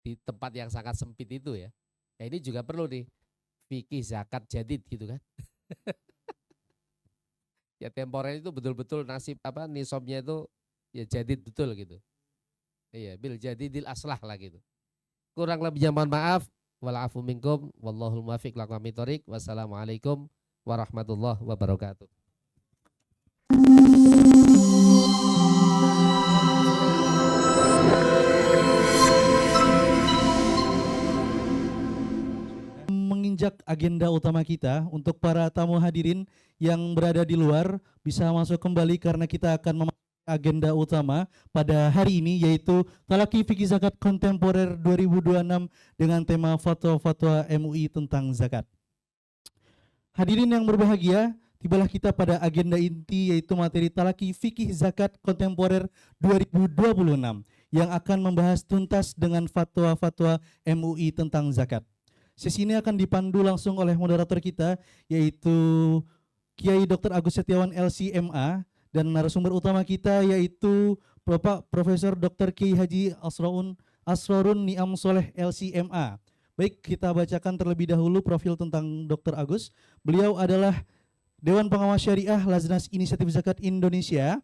S3: di tempat yang sangat sempit itu ya. Ya ini juga perlu nih fikih zakat jadid gitu kan. Ya temporer itu betul-betul nasib apa nisabnya itu ya jadid betul gitu. Iya, bil jadidil aslah lah gitu. Kurang lebihnya mohon maaf. Walafu minkum wallahul muwaffiq ila aqwamit thoriq. Wassalamualaikum warahmatullahi wabarakatuh.
S1: Menginjak agenda utama kita, untuk para tamu hadirin yang berada di luar bisa masuk kembali karena kita akan memasuki agenda utama pada hari ini, yaitu Talaki Fikih Zakat Kontemporer 2026 dengan tema fatwa-fatwa MUI tentang zakat. Hadirin yang berbahagia, tibalah kita pada agenda inti, yaitu materi Talaki Fikih Zakat Kontemporer 2026 yang akan membahas tuntas dengan fatwa-fatwa MUI tentang zakat. Sesi ini akan dipandu langsung oleh moderator kita, yaitu Kiai Dr. Agus Setiawan LCMA, dan narasumber utama kita yaitu Bapak Profesor Dr. Kiai Haji Asrorun Niam Soleh LCMA. Baik, kita bacakan terlebih dahulu profil tentang Dr. Agus. Beliau adalah Dewan Pengawas Syariah Laznas Inisiatif Zakat Indonesia.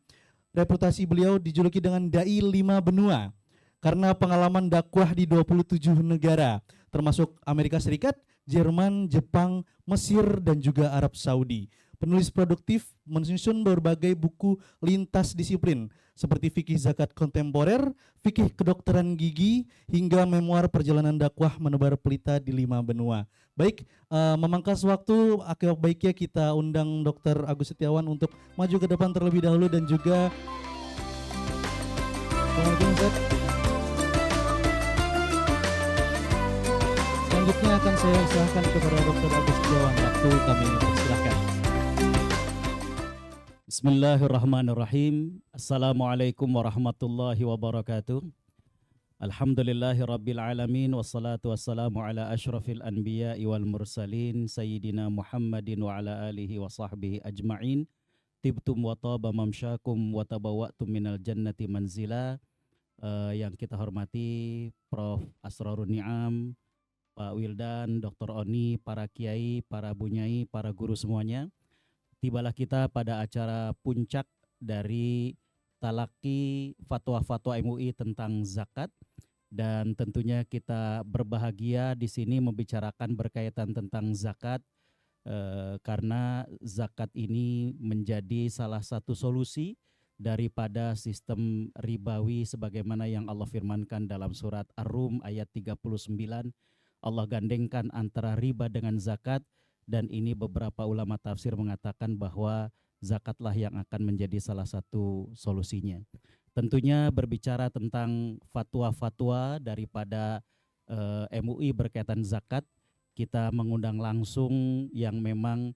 S1: Reputasi beliau dijuluki dengan Dai 5 Benua karena pengalaman dakwah di 27 negara, termasuk Amerika Serikat, Jerman, Jepang, Mesir, dan juga Arab Saudi. Penulis produktif, menyusun berbagai buku lintas disiplin seperti fikih zakat kontemporer, fikih kedokteran gigi, hingga memoar perjalanan dakwah menebar pelita di 5 benua. Baik, memangkas waktu, baiknya kita undang Dr. Agus Setiawan untuk maju ke depan terlebih dahulu, dan juga selanjutnya akan saya silakan kepada Dr. Agus Setiawan. Waktu kami persilahkan.
S4: Bismillahirrahmanirrahim. Assalamualaikum warahmatullahi wabarakatuh. Alhamdulillahi rabbil alamin. Wassalatu wassalamu ala ashrafil anbiya'i wal mursalin Sayyidina Muhammadin wa ala alihi wa sahbihi ajma'in. Tibtum wa taba mamsyakum wa tabawwa'tum minal jannati manzila. Yang kita hormati Prof. Asrorun Niam, Pak Wildan, Dr. Oni, para kiai, para bunyai, para guru semuanya. Tibalah kita pada acara puncak dari talaki fatwa-fatwa MUI tentang zakat, dan tentunya kita berbahagia di sini membicarakan berkaitan tentang zakat, karena zakat ini menjadi salah satu solusi daripada sistem ribawi sebagaimana yang Allah firmankan dalam surat Ar-Rum ayat 39. Allah gandengkan antara riba dengan zakat. Dan ini beberapa ulama tafsir mengatakan bahwa zakatlah yang akan menjadi salah satu solusinya. Tentunya berbicara tentang fatwa-fatwa daripada MUI berkaitan zakat, kita mengundang langsung yang memang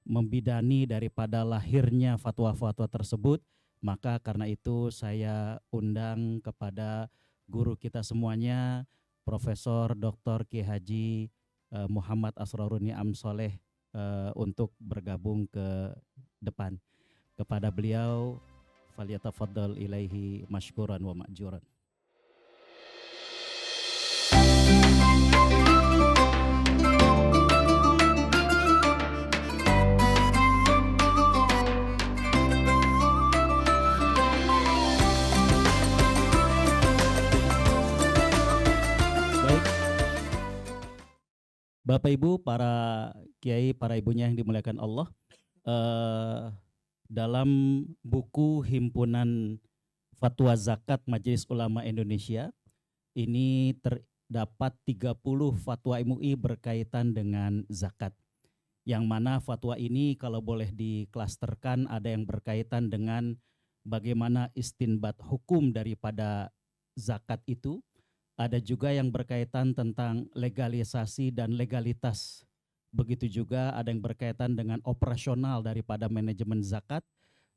S4: membidani daripada lahirnya fatwa-fatwa tersebut. Maka karena itu saya undang kepada guru kita semuanya, Profesor Dr. Kiai Haji Muhammad Asrorun Niam Soleh, untuk bergabung ke depan. Kepada beliau, falyatafaddal ilaihi masykuran wa ma'juran. Bapak Ibu, para kiai, para ibunya yang dimuliakan Allah, dalam buku Himpunan Fatwa Zakat Majelis Ulama Indonesia ini terdapat 30 fatwa MUI berkaitan dengan zakat. Yang mana fatwa ini kalau boleh diklasterkan ada yang berkaitan dengan bagaimana istinbat hukum daripada zakat itu. Ada juga yang berkaitan tentang legalisasi dan legalitas. Begitu juga ada yang berkaitan dengan operasional daripada manajemen zakat,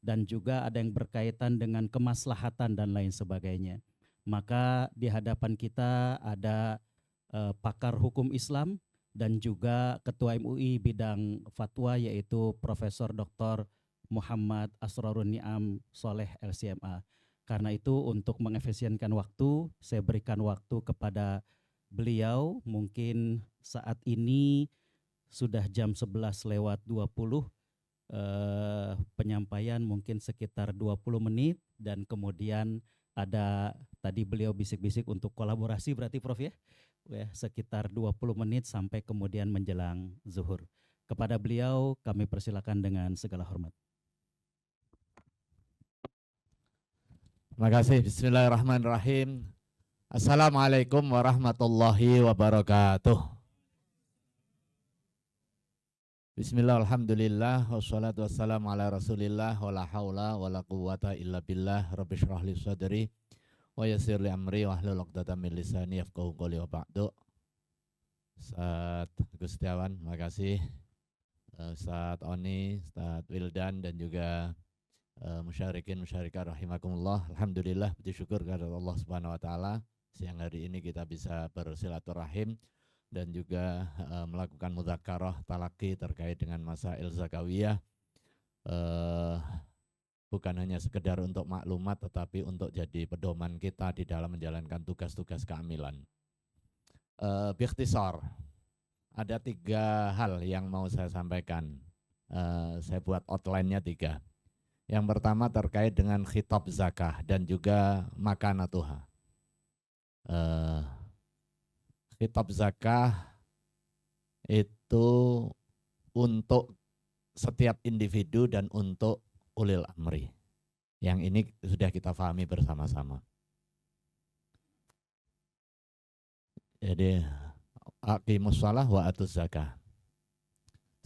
S4: dan juga ada yang berkaitan dengan kemaslahatan dan lain sebagainya. Maka di hadapan kita ada pakar hukum Islam dan juga Ketua MUI bidang fatwa yaitu Profesor Dr. Muhammad Asrorun Niam Soleh LCMA. Karena itu untuk mengefisienkan waktu, saya berikan waktu kepada beliau. Mungkin saat ini sudah jam 11:20, penyampaian mungkin sekitar 20 menit dan kemudian ada tadi beliau bisik-bisik untuk kolaborasi berarti Prof ya, sekitar 20 menit sampai kemudian menjelang zuhur. Kepada beliau kami persilakan dengan segala hormat.
S5: Terima kasih. Bismillahirrahmanirrahim. Assalamualaikum warahmatullahi wabarakatuh. Bismillah, alhamdulillah, wassalatu wassalamu ala rasulillah, wa la hawla wa la quwwata illa billah, rabbi syrah li sadri, wa yassir li amri, wa hlul uqdatan min lisani yafqahu qawli wa ba'du. Ustaz Gustiawan, terima kasih. Ustaz Oni, Ustaz Wildan, dan juga musyarikin musyrikah rahimakumullah. Alhamdulillah, puji syukur kepada Allah Subhanahu wa taala, siang hari ini kita bisa bersilaturahim dan juga melakukan mudzakarah talaqi terkait dengan masail zakawiyah, bukan hanya sekedar untuk maklumat tetapi untuk jadi pedoman kita di dalam menjalankan tugas-tugas keamilan. Biikhtisar, ada 3 hal yang mau saya sampaikan. Saya buat outline-nya 3. Yang pertama terkait dengan khitab zakah dan juga makanatuha. Khitab zakah itu untuk setiap individu dan untuk ulil amri. Yang ini sudah kita pahami bersama-sama. Jadi aqimus shalah wa atuz zakah.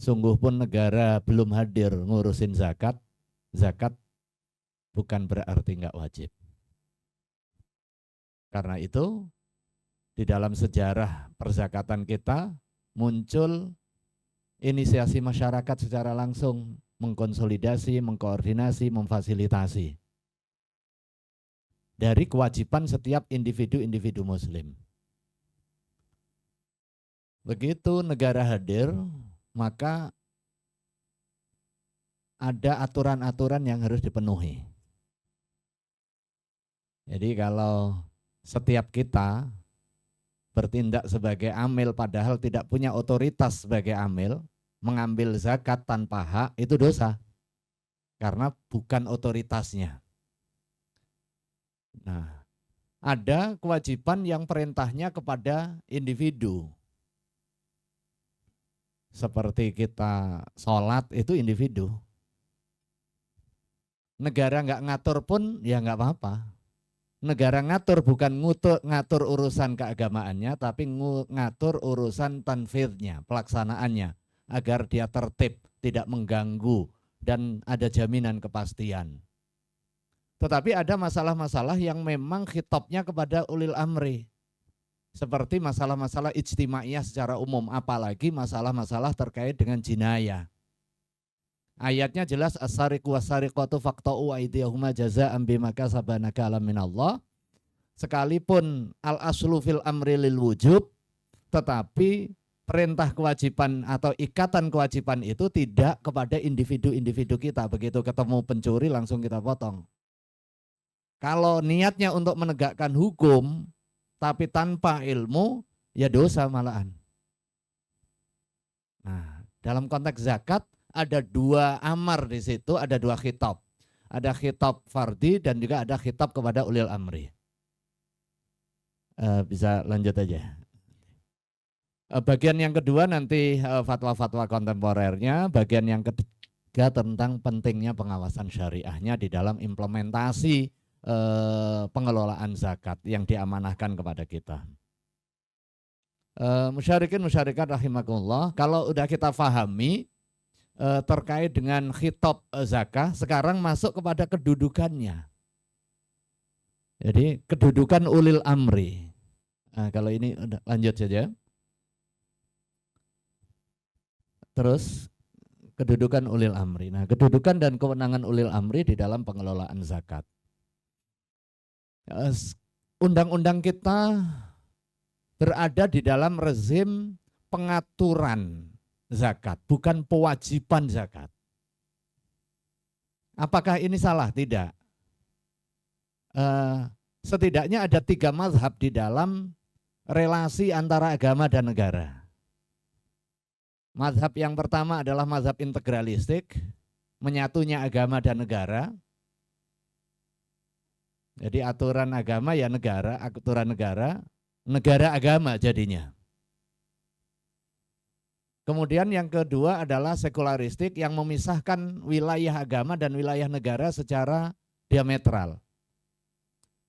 S5: Sungguh pun negara belum hadir ngurusin zakat, zakat bukan berarti enggak wajib. Karena itu di dalam sejarah perzakatan kita muncul inisiasi masyarakat secara langsung mengkonsolidasi, mengkoordinasi, memfasilitasi dari kewajiban setiap individu-individu muslim. Begitu negara hadir, maka ada aturan-aturan yang harus dipenuhi. Jadi kalau setiap kita bertindak sebagai amil padahal tidak punya otoritas sebagai amil, mengambil zakat tanpa hak itu dosa. Karena bukan otoritasnya. Nah, ada kewajiban yang perintahnya kepada individu. Seperti kita sholat itu individu. Negara nggak ngatur pun ya nggak apa-apa. Negara ngatur bukan ngatur urusan keagamaannya, tapi ngatur urusan tanfidnya, pelaksanaannya, agar dia tertib, tidak mengganggu, dan ada jaminan kepastian. Tetapi ada masalah-masalah yang memang khitabnya kepada ulil amri. Seperti masalah-masalah ijtimaiyah secara umum, apalagi masalah-masalah terkait dengan jinayah. Ayatnya jelas as-sariqu was-sariqatu faqta'u aydiyahuma jazaa'an bima kasaba nakalan minallah. Sekalipun al-aslu fil amri lil wujub, tetapi perintah kewajiban atau ikatan kewajiban itu tidak kepada individu-individu kita. Begitu ketemu pencuri langsung kita potong. Kalau niatnya untuk menegakkan hukum tapi tanpa ilmu, ya dosa malahan. Nah, dalam konteks zakat ada 2 amar di situ, ada 2 khitab. Ada khitab fardi dan juga ada khitab kepada ulil amri. Bisa lanjut aja. Bagian yang kedua nanti fatwa-fatwa kontemporernya. Bagian yang ketiga tentang pentingnya pengawasan syariahnya di dalam implementasi pengelolaan zakat yang diamanahkan kepada kita. Musyarikin musyarikat rahimakumullah, kalau udah kita pahami terkait dengan khitab zakah, sekarang masuk kepada kedudukannya. Jadi kedudukan ulil amri. Nah, kalau ini udah lanjut saja. Terus kedudukan ulil amri. Nah, kedudukan dan kewenangan ulil amri di dalam pengelolaan zakat. Undang-undang kita berada di dalam rezim pengaturan zakat, bukan pewajiban zakat. Apakah ini salah? Tidak. Setidaknya ada 3 mazhab di dalam relasi antara agama dan negara. Mazhab yang pertama adalah mazhab integralistik, menyatunya agama dan negara. Jadi aturan agama ya negara, aturan negara, negara agama jadinya. Kemudian yang kedua adalah sekularistik yang memisahkan wilayah agama dan wilayah negara secara diametral.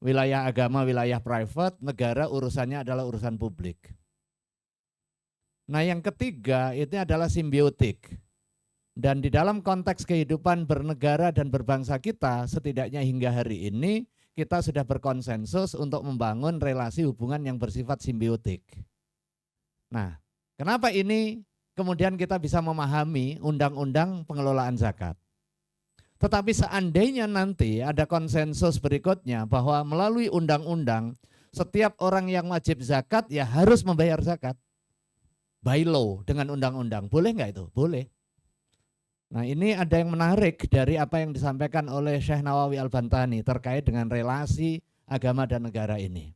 S5: Wilayah agama, wilayah private, negara urusannya adalah urusan publik. Nah yang ketiga itu adalah simbiotik. Dan di dalam konteks kehidupan bernegara dan berbangsa kita, setidaknya hingga hari ini, kita sudah berkonsensus untuk membangun relasi hubungan yang bersifat simbiotik. Nah, kenapa ini kemudian kita bisa memahami undang-undang pengelolaan zakat? Tetapi seandainya nanti ada konsensus berikutnya bahwa melalui undang-undang setiap orang yang wajib zakat ya harus membayar zakat. By law dengan undang-undang. Boleh nggak itu? Boleh. Nah ini ada yang menarik dari apa yang disampaikan oleh Syekh Nawawi Al-Bantani terkait dengan relasi agama dan negara ini.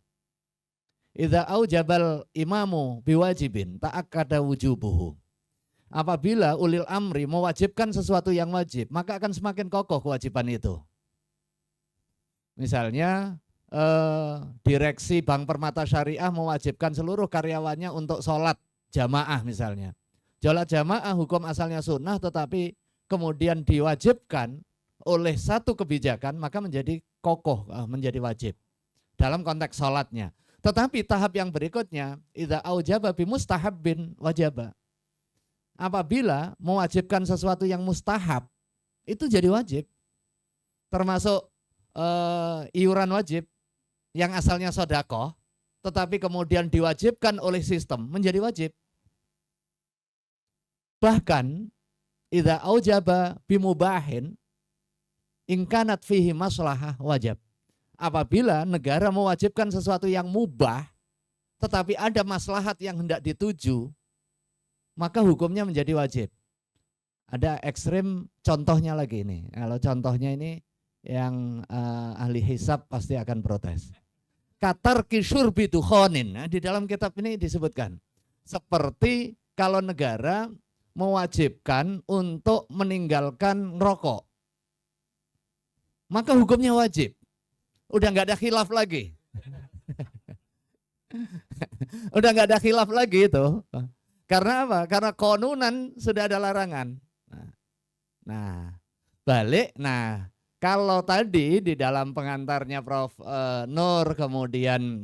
S5: Idza aujabal imamu biwajibin ta'akkada wujubuhu. Apabila ulil amri mewajibkan sesuatu yang wajib, maka akan semakin kokoh kewajiban itu. Misalnya direksi Bank Permata Syariah mewajibkan seluruh karyawannya untuk sholat jamaah misalnya. Sholat jamaah hukum asalnya sunnah tetapi kemudian diwajibkan oleh satu kebijakan maka menjadi kokoh, menjadi wajib dalam konteks sholatnya. Tetapi tahap yang berikutnya, idza aujaba bimustahabbin wajaba. Apabila mewajibkan sesuatu yang mustahab, itu jadi wajib. Termasuk iuran wajib yang asalnya sedekah, tetapi kemudian diwajibkan oleh sistem menjadi wajib. Bahkan idza aujaba bimubahin in kanat fihi maslahah wajib. Apabila negara mewajibkan sesuatu yang mubah tetapi ada maslahat yang hendak dituju, maka hukumnya menjadi wajib. Ada ekstrim contohnya lagi ini. Kalau contohnya ini yang ahli hisab pasti akan protes. Katar kisyurbi dukhonin. Nah, di dalam kitab ini disebutkan seperti kalau negara mewajibkan untuk meninggalkan rokok, maka hukumnya wajib. Udah nggak ada khilaf lagi. Udah nggak ada khilaf lagi itu. Karena apa? Karena konunan sudah ada larangan. Nah, balik. Nah, kalau tadi di dalam pengantarnya Prof. Nur kemudian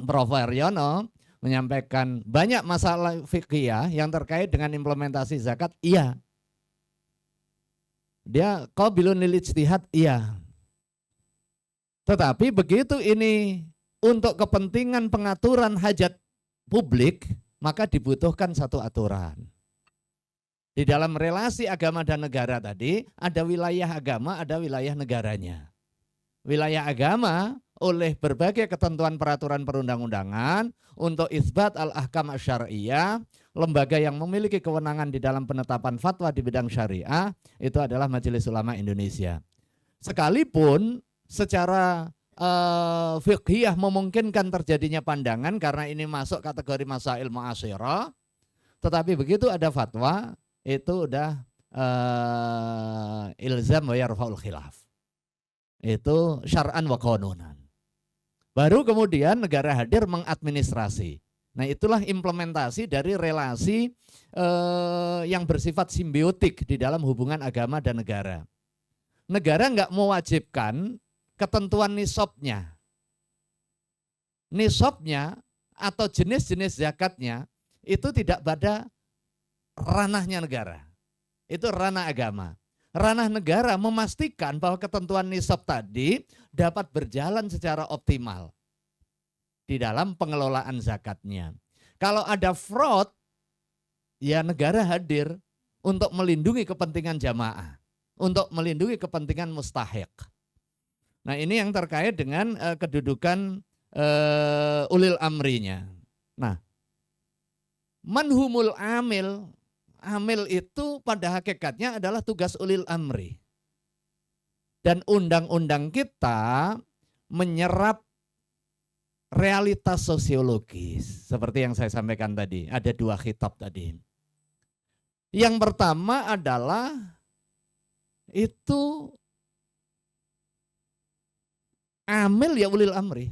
S5: Prof. Aryono menyampaikan banyak masalah fikih yang terkait dengan implementasi zakat, iya. Dia qabilun lil ijtihad, iya. Tetapi begitu ini untuk kepentingan pengaturan hajat publik, maka dibutuhkan satu aturan. Di dalam relasi agama dan negara tadi, ada wilayah agama, ada wilayah negaranya. Wilayah agama oleh berbagai ketentuan peraturan perundang-undangan untuk isbat al-ahkam syariah, lembaga yang memiliki kewenangan di dalam penetapan fatwa di bidang syariah itu adalah Majelis Ulama Indonesia. Sekalipun secara fiqhiyah memungkinkan terjadinya pandangan karena ini masuk kategori masail mu'asyirah, tetapi begitu ada fatwa itu udah ilzam wa yarfa'ul khilaf. Itu syar'an wa qanunan. Baru kemudian negara hadir mengadministrasi. Nah itulah implementasi dari relasi yang bersifat simbiotik di dalam hubungan agama dan negara. Negara nggak mewajibkan ketentuan nisabnya. Nisabnya atau jenis-jenis zakatnya itu tidak pada ranahnya negara. Itu ranah agama. Ranah negara memastikan bahwa ketentuan nisab tadi dapat berjalan secara optimal di dalam pengelolaan zakatnya. Kalau ada fraud, ya negara hadir untuk melindungi kepentingan jamaah, untuk melindungi kepentingan mustahiq. Nah ini yang terkait dengan kedudukan ulil amrinya. Nah, manhumul amil, amil itu pada hakikatnya adalah tugas ulil amri. Dan undang-undang kita menyerap realitas sosiologis. Seperti yang saya sampaikan tadi, ada 2 khitab tadi. Yang pertama adalah itu amil ya ulil amri.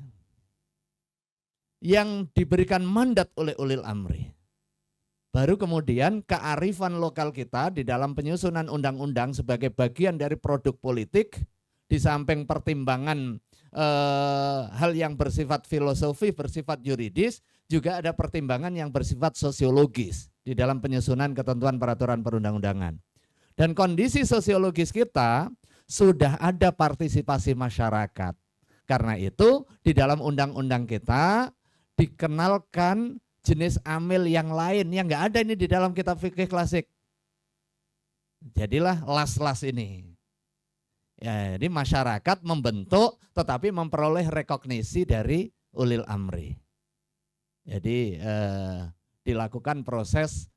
S5: Yang diberikan mandat oleh ulil amri. Baru kemudian kearifan lokal kita di dalam penyusunan undang-undang sebagai bagian dari produk politik, di samping pertimbangan hal yang bersifat filosofi, bersifat yuridis, juga ada pertimbangan yang bersifat sosiologis di dalam penyusunan ketentuan peraturan perundang-undangan. Dan kondisi sosiologis kita sudah ada partisipasi masyarakat. Karena itu di dalam undang-undang kita dikenalkan jenis amil yang lain yang nggak ada ini di dalam kitab fikih klasik. Jadilah las-las ini. Ya, jadi masyarakat membentuk tetapi memperoleh rekognisi dari ulil amri. Jadi dilakukan proses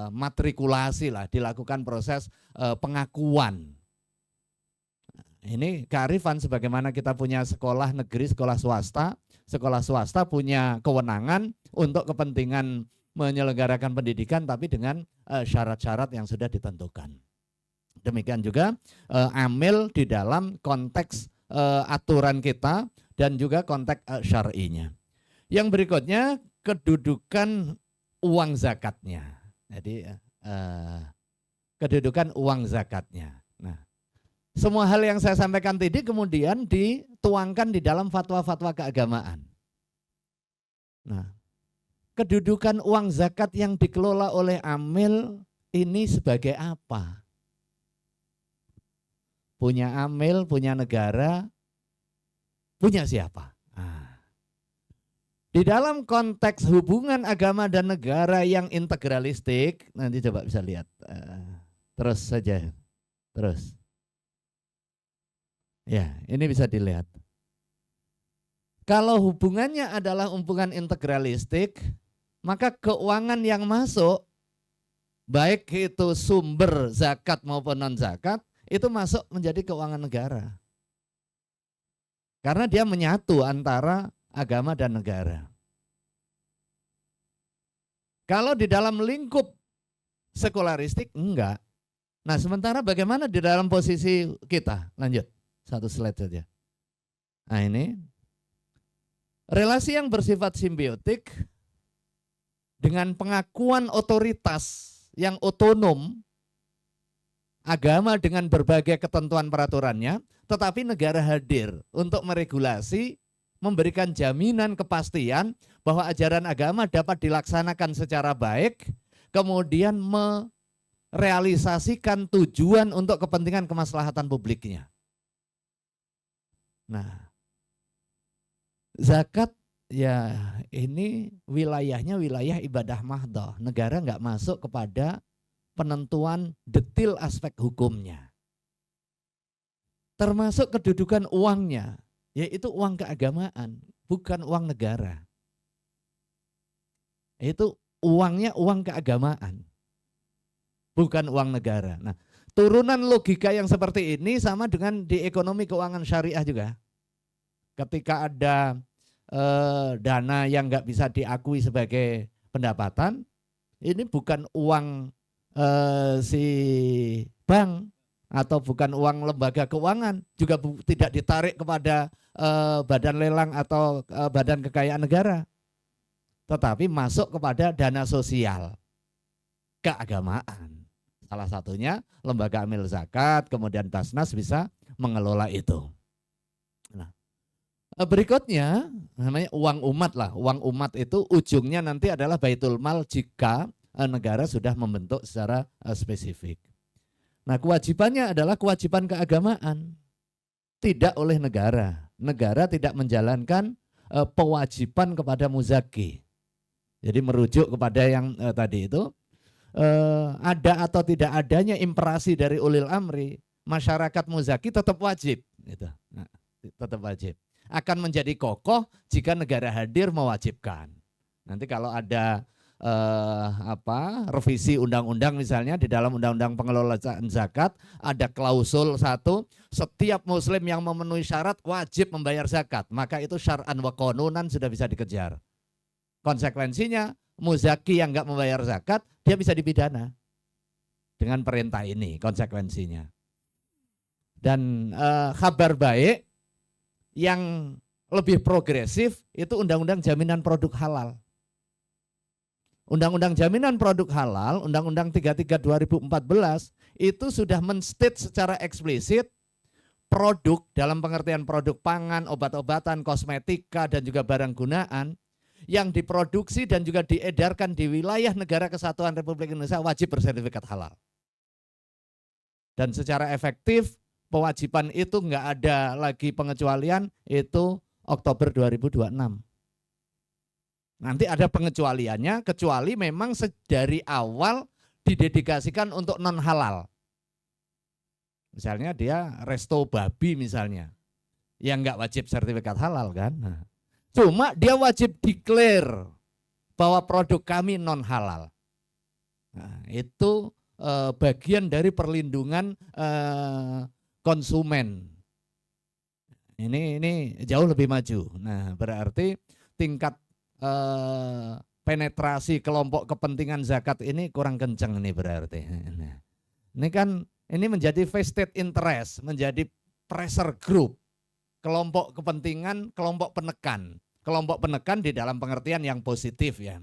S5: matrikulasi lah, dilakukan proses pengakuan. Ini kearifan sebagaimana kita punya sekolah negeri, sekolah swasta punya kewenangan untuk kepentingan menyelenggarakan pendidikan tapi dengan syarat-syarat yang sudah ditentukan. Demikian juga amil di dalam konteks aturan kita dan juga konteks syar'inya. Yang berikutnya kedudukan uang zakatnya. Jadi kedudukan uang zakatnya. Nah, semua hal yang saya sampaikan tadi kemudian dituangkan di dalam fatwa-fatwa keagamaan. Nah, kedudukan uang zakat yang dikelola oleh amil ini sebagai apa? Punya amil, punya negara, punya siapa? Nah, di dalam konteks hubungan agama dan negara yang integralistik, nanti coba bisa lihat. Terus saja, terus. Ya, ini bisa dilihat. Kalau hubungannya adalah hubungan integralistik, maka keuangan yang masuk, baik itu sumber zakat maupun non-zakat, itu masuk menjadi keuangan negara. Karena dia menyatu antara agama dan negara. Kalau di dalam lingkup sekularistik, enggak. Nah, sementara bagaimana di dalam posisi kita? Lanjut, 1 slide saja. Nah, ini relasi yang bersifat simbiotik dengan pengakuan otoritas yang otonom, agama dengan berbagai ketentuan peraturannya, tetapi negara hadir untuk meregulasi, memberikan jaminan kepastian bahwa ajaran agama dapat dilaksanakan secara baik, kemudian merealisasikan tujuan untuk kepentingan kemaslahatan publiknya. Nah, zakat ya ini wilayahnya wilayah ibadah mahdhah. Negara nggak masuk kepada penentuan detil aspek hukumnya. Termasuk kedudukan uangnya, yaitu uang keagamaan, bukan uang negara. Itu uangnya uang keagamaan, bukan uang negara. Nah, turunan logika yang seperti ini sama dengan di ekonomi keuangan syariah juga. Ketika ada dana yang nggak bisa diakui sebagai pendapatan, ini bukan uang si bank atau bukan uang lembaga keuangan, juga tidak ditarik kepada badan lelang atau badan kekayaan negara, tetapi masuk kepada dana sosial keagamaan. Salah satunya lembaga amil zakat, kemudian Basnas bisa mengelola itu. Nah, berikutnya namanya uang umat lah. Uang umat itu ujungnya nanti adalah baitul mal jika negara sudah membentuk secara spesifik. Nah, kewajibannya adalah kewajiban keagamaan, tidak oleh negara. Negara tidak menjalankan pewajiban kepada muzaki. Jadi merujuk kepada yang tadi itu, ada atau tidak adanya imprasi dari ulil amri, masyarakat muzaki tetap wajib. Gitu. Nah, tetap wajib. Akan menjadi kokoh jika negara hadir mewajibkan. Nanti kalau ada revisi undang-undang misalnya di dalam undang-undang pengelolaan zakat ada klausul satu, setiap muslim yang memenuhi syarat wajib membayar zakat, maka itu syar'an wa qanunan sudah bisa dikejar. Konsekuensinya muzaki yang enggak membayar zakat dia bisa dipidana dengan perintah ini konsekuensinya. Dan kabar baik yang lebih progresif itu undang-undang jaminan produk halal. Undang-undang jaminan produk halal, Undang-Undang 33 2014 itu sudah menstate secara eksplisit produk dalam pengertian produk pangan, obat-obatan, kosmetika dan juga barang gunaan yang diproduksi dan juga diedarkan di wilayah negara kesatuan Republik Indonesia wajib bersertifikat halal. Dan secara efektif kewajiban itu enggak ada lagi pengecualian, itu Oktober 2026. Nanti ada pengecualiannya, kecuali memang dari awal didedikasikan untuk non halal. Misalnya dia resto babi misalnya, yang enggak wajib sertifikat halal kan. Nah, cuma dia wajib declare bahwa produk kami non halal. Nah, itu bagian dari perlindungan konsumen. Ini jauh lebih maju. Nah, berarti tingkat penetrasi kelompok kepentingan zakat ini kurang kencang ini berarti. Nah, ini kan ini menjadi vested interest, menjadi pressure group, kelompok kepentingan, kelompok penekan. Kelompok penekan di dalam pengertian yang positif ya.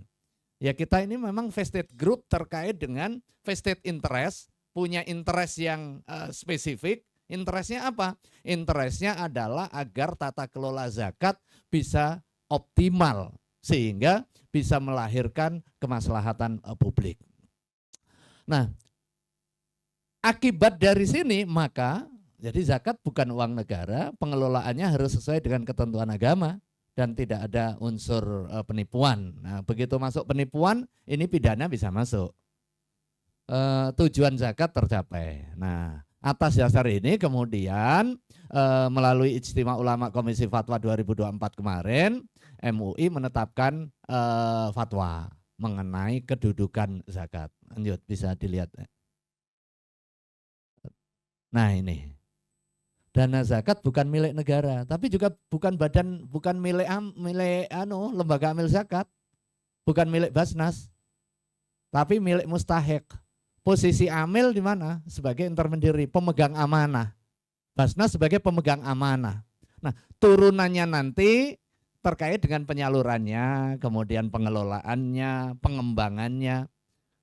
S5: Ya kita ini memang vested group terkait dengan vested interest, punya interest yang spesifik. Interestnya apa? Interestnya adalah agar tata kelola zakat bisa optimal sehingga bisa melahirkan kemaslahatan publik. Nah, akibat dari sini maka jadi zakat bukan uang negara, pengelolaannya harus sesuai dengan ketentuan agama dan tidak ada unsur penipuan. Nah, begitu masuk penipuan, ini pidana bisa masuk. Tujuan zakat tercapai. Nah, atas dasar ini kemudian melalui Ijtima Ulama Komisi Fatwa 2024 kemarin, MUI menetapkan fatwa mengenai kedudukan zakat. Lanjut, bisa dilihat. Nah ini, dana zakat bukan milik negara, tapi juga bukan milik lembaga amil zakat, bukan milik Basnas, tapi milik mustahik. Posisi amil di mana? Sebagai intermediary, pemegang amanah. Basnas sebagai pemegang amanah. Nah, turunannya nanti terkait dengan penyalurannya, kemudian pengelolaannya, pengembangannya.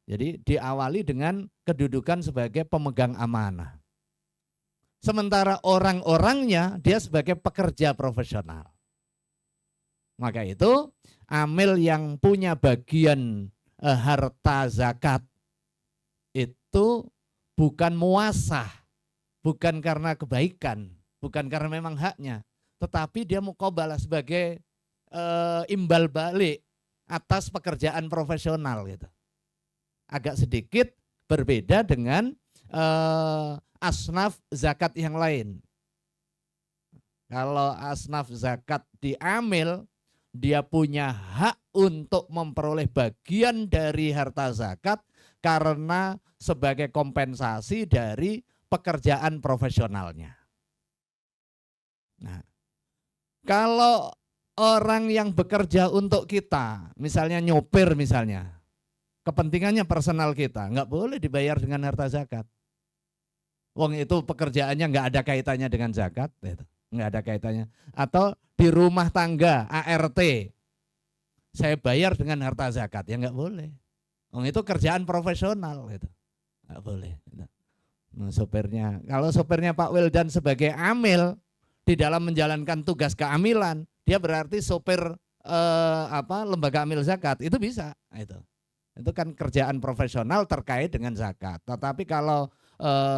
S5: Jadi diawali dengan kedudukan sebagai pemegang amanah. Sementara orang-orangnya dia sebagai pekerja profesional. Maka itu amil yang punya bagian harta zakat itu bukan muasah, bukan karena kebaikan, bukan karena memang haknya, tetapi dia muqabalah sebagai imbal balik atas pekerjaan profesional gitu. Agak sedikit berbeda dengan asnaf zakat yang lain. Kalau asnaf zakat diamil, dia punya hak untuk memperoleh bagian dari harta zakat karena sebagai kompensasi dari pekerjaan profesionalnya. Nah, kalau orang yang bekerja untuk kita, misalnya nyopir misalnya, kepentingannya personal kita, nggak boleh dibayar dengan harta zakat. Wong itu pekerjaannya nggak ada kaitannya dengan zakat, nggak ada kaitannya. Atau di rumah tangga ART, saya bayar dengan harta zakat, ya nggak boleh. Wong itu kerjaan profesional, gitu. Nggak boleh. Gitu. Nah, sopirnya, kalau sopirnya Pak Wildan sebagai amil di dalam menjalankan tugas keamilan, dia berarti sopir lembaga amil zakat, itu bisa. Itu kan kerjaan profesional terkait dengan zakat. Tetapi kalau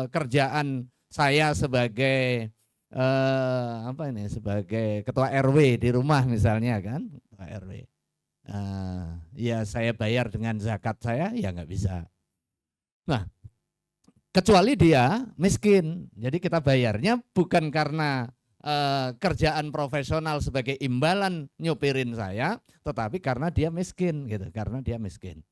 S5: kerjaan saya sebagai sebagai ketua RW di rumah misalnya kan, ketua RW. Ya saya bayar dengan zakat saya, ya nggak bisa. Nah, kecuali dia miskin, jadi kita bayarnya bukan karena kerjaan profesional sebagai imbalan nyupirin saya, tetapi karena dia miskin gitu, karena dia miskin.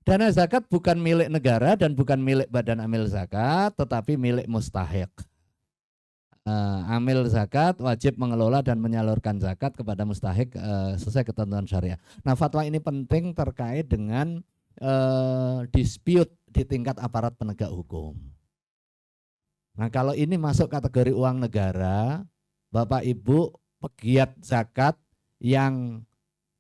S5: Dana zakat bukan milik negara dan bukan milik badan amil zakat, tetapi milik mustahiq. Amil zakat wajib mengelola dan menyalurkan zakat kepada mustahiq sesuai ketentuan syariah. Nah, fatwa ini penting terkait dengan dispute di tingkat aparat penegak hukum. Nah, kalau ini masuk kategori uang negara, Bapak Ibu pegiat zakat yang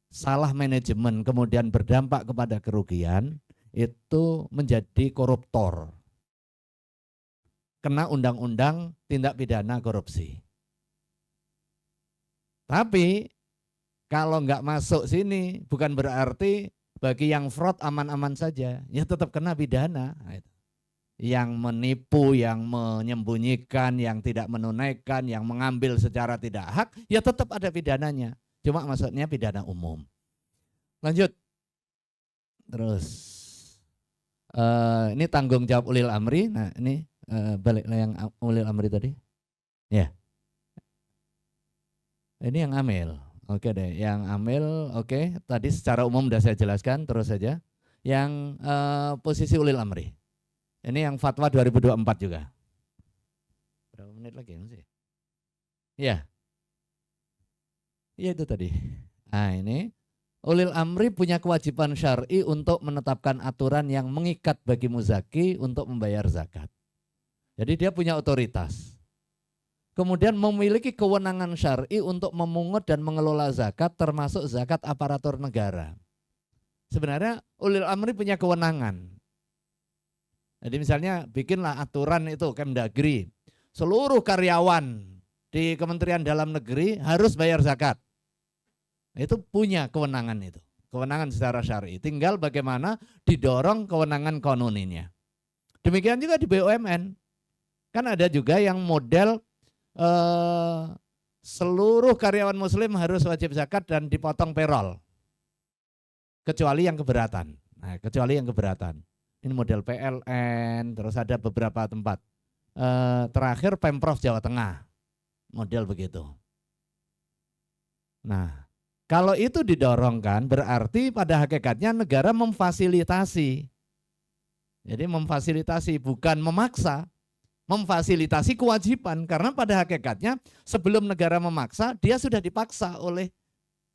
S5: salah manajemen kemudian berdampak kepada kerugian, itu menjadi koruptor. Kena undang-undang tindak pidana korupsi. Tapi kalau nggak masuk sini bukan berarti bagi yang fraud aman-aman saja, ya tetap kena pidana. Yang menipu, yang menyembunyikan, yang tidak menunaikan, yang mengambil secara tidak hak, ya tetap ada pidananya. Cuma maksudnya pidana umum. Lanjut. Terus ini tanggung jawab ulil amri. Nah, ini baliklah yang ulil amri tadi. Ya. Ini yang amil. Oke deh, yang amil oke. Tadi secara umum sudah saya jelaskan, terus saja. Yang posisi ulil amri. Ini yang fatwa 2024 juga. Berapa menit lagi masih? Ya. Iya itu tadi. Nah, ini ulil amri punya kewajiban syar'i untuk menetapkan aturan yang mengikat bagi muzaki untuk membayar zakat. Jadi dia punya otoritas. Kemudian memiliki kewenangan syar'i untuk memungut dan mengelola zakat termasuk zakat aparatur negara. Sebenarnya ulil amri punya kewenangan. Jadi misalnya bikinlah aturan itu Kemdagri, seluruh karyawan di Kementerian Dalam Negeri harus bayar zakat. Itu punya kewenangan itu, kewenangan secara syar'i. Tinggal bagaimana didorong kewenangan konuninya. Demikian juga di BUMN. Kan ada juga yang model seluruh karyawan muslim harus wajib zakat dan dipotong payroll. Kecuali yang keberatan. Nah, kecuali yang keberatan. Ini model PLN, terus ada beberapa tempat. Terakhir Pemprov Jawa Tengah, model begitu. Nah, kalau itu didorongkan berarti pada hakikatnya negara memfasilitasi. Jadi memfasilitasi bukan memaksa, memfasilitasi kewajiban. Karena pada hakikatnya sebelum negara memaksa, dia sudah dipaksa oleh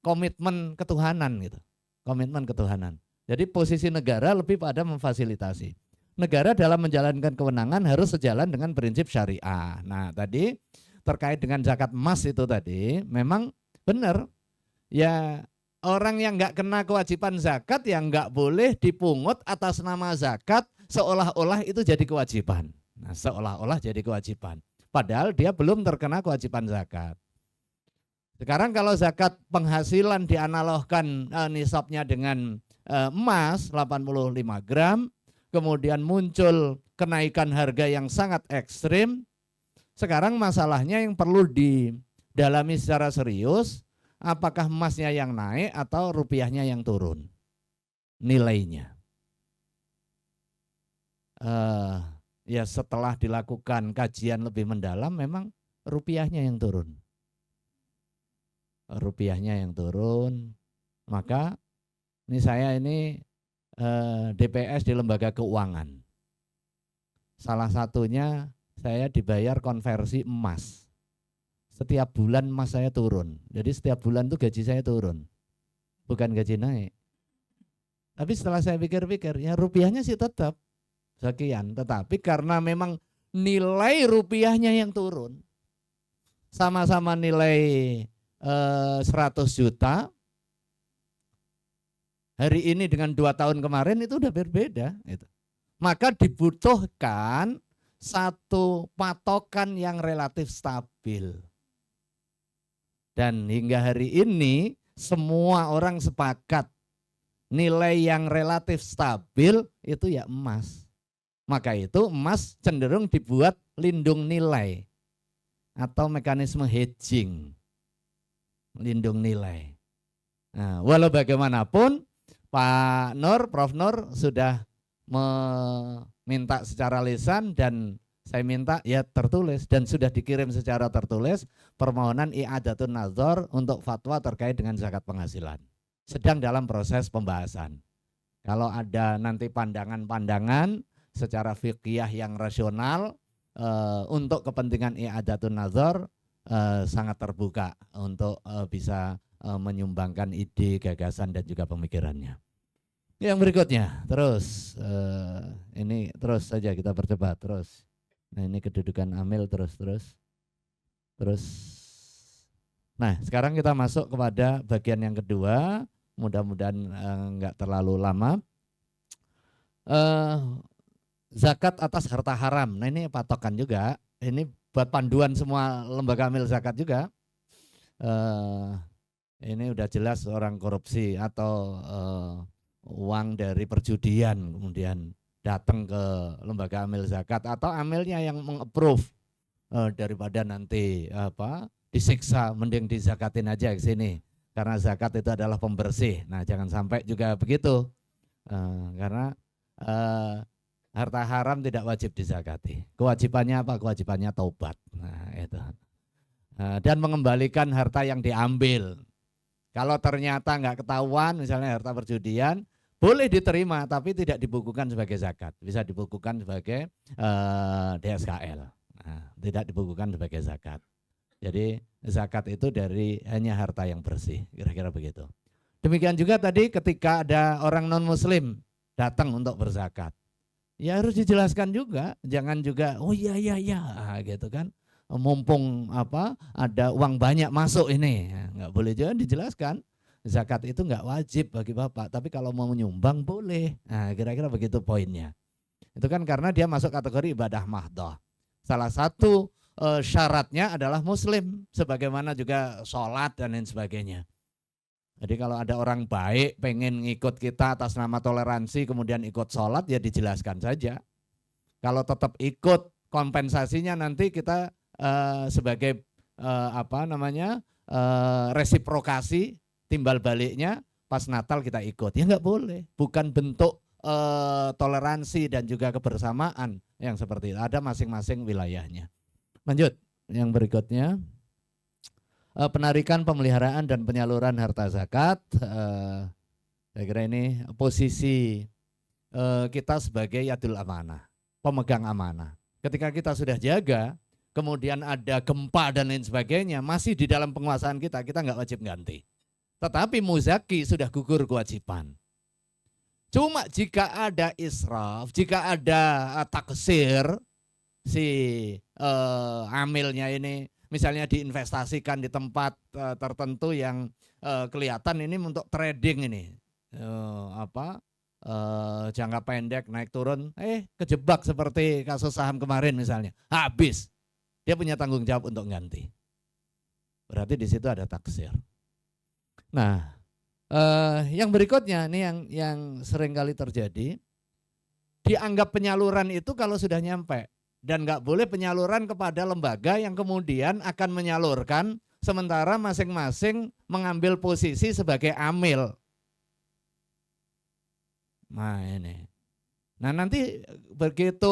S5: komitmen ketuhanan gitu. Komitmen ketuhanan. Jadi posisi negara lebih pada memfasilitasi. Negara dalam menjalankan kewenangan harus sejalan dengan prinsip syariah. Nah tadi terkait dengan zakat emas itu tadi memang benar. Ya orang yang nggak kena kewajiban zakat yang nggak boleh dipungut atas nama zakat seolah-olah itu jadi kewajiban. Nah seolah-olah jadi kewajiban. Padahal dia belum terkena kewajiban zakat. Sekarang kalau zakat penghasilan dianalogkan nisabnya dengan emas 85 gram, kemudian muncul kenaikan harga yang sangat ekstrim. Sekarang masalahnya yang perlu didalami secara serius, apakah emasnya yang naik atau rupiahnya yang turun nilainya. Ya setelah dilakukan kajian lebih mendalam memang rupiahnya yang turun. Rupiahnya yang turun, maka ini saya ini DPS di lembaga keuangan. Salah satunya saya dibayar konversi emas. Setiap bulan emas saya turun. Jadi setiap bulan tuh gaji saya turun. Bukan gaji naik. Tapi setelah saya pikir-pikir, ya rupiahnya sih tetap sekian. Tetapi karena memang nilai rupiahnya yang turun. Sama-sama nilai 100 juta. Hari ini dengan 2 tahun kemarin itu udah berbeda. Maka dibutuhkan satu patokan yang relatif stabil. Dan hingga hari ini semua orang sepakat nilai yang relatif stabil itu ya emas. Maka itu emas cenderung dibuat lindung nilai atau mekanisme hedging. Lindung nilai. Nah, walau bagaimanapun Pak Nur, Prof Nur sudah meminta secara lisan dan Saya minta ya tertulis dan sudah dikirim secara tertulis permohonan i'adatun nazar untuk fatwa terkait dengan zakat penghasilan. Sedang dalam proses pembahasan. Kalau ada nanti pandangan-pandangan secara fikih yang rasional untuk kepentingan i'adatun nazar sangat terbuka untuk bisa menyumbangkan ide, gagasan dan juga pemikirannya. Yang berikutnya, terus ini terus saja kita percepat terus. Nah ini kedudukan amil terus. Nah sekarang kita masuk kepada bagian yang kedua. Mudah-mudahan enggak terlalu lama. Zakat atas harta haram. Nah ini patokan juga. Ini buat panduan semua lembaga amil zakat juga. Ini udah jelas orang korupsi atau uang dari perjudian kemudian datang ke lembaga amil zakat atau amilnya yang meng-approve daripada nanti disiksa, mending dizakatin aja ke sini karena zakat itu adalah pembersih. Nah jangan sampai juga begitu karena harta haram tidak wajib dizakati. Kewajibannya apa? Kewajibannya taubat. Nah itu dan mengembalikan harta yang diambil. Kalau ternyata nggak ketahuan misalnya harta perjudian, boleh diterima tapi tidak dibukukan sebagai zakat, bisa dibukukan sebagai DSKL, tidak dibukukan sebagai zakat. Jadi zakat itu dari hanya harta yang bersih, kira-kira begitu. Demikian juga tadi ketika ada orang non muslim datang untuk berzakat, ya harus dijelaskan juga, jangan juga oh iya gitu kan, mumpung ada uang banyak masuk ini, nggak boleh juga dijelaskan. Zakat itu nggak wajib bagi bapak, tapi kalau mau menyumbang boleh. Nah, kira-kira begitu poinnya. Itu kan karena dia masuk kategori ibadah mahdoh. Salah satu syaratnya adalah muslim, sebagaimana juga sholat dan lain sebagainya. Jadi kalau ada orang baik pengen ngikut kita atas nama toleransi, kemudian ikut sholat ya dijelaskan saja. Kalau tetap ikut kompensasinya nanti kita sebagai resiprokasi. Timbal baliknya pas Natal kita ikut, ya nggak boleh, bukan bentuk toleransi dan juga kebersamaan yang seperti itu, ada masing-masing wilayahnya. Lanjut, yang berikutnya penarikan, pemeliharaan dan penyaluran harta zakat. Saya kira ini posisi kita sebagai yadul amanah, pemegang amanah. Ketika kita sudah jaga, kemudian ada gempa dan lain sebagainya, masih di dalam penguasaan kita nggak wajib ganti. Tetapi muzaki sudah gugur kewajiban. Cuma jika ada israf, jika ada taksir, si amilnya ini misalnya diinvestasikan di tempat tertentu yang kelihatan ini untuk trading ini, jangka pendek naik turun, kejebak seperti kasus saham kemarin misalnya, habis, dia punya tanggung jawab untuk ganti. Berarti di situ ada taksir. Nah, yang berikutnya ini yang sering kali terjadi, dianggap penyaluran itu kalau sudah nyampe, dan nggak boleh penyaluran kepada lembaga yang kemudian akan menyalurkan sementara masing-masing mengambil posisi sebagai amil. Nah ini, nah nanti begitu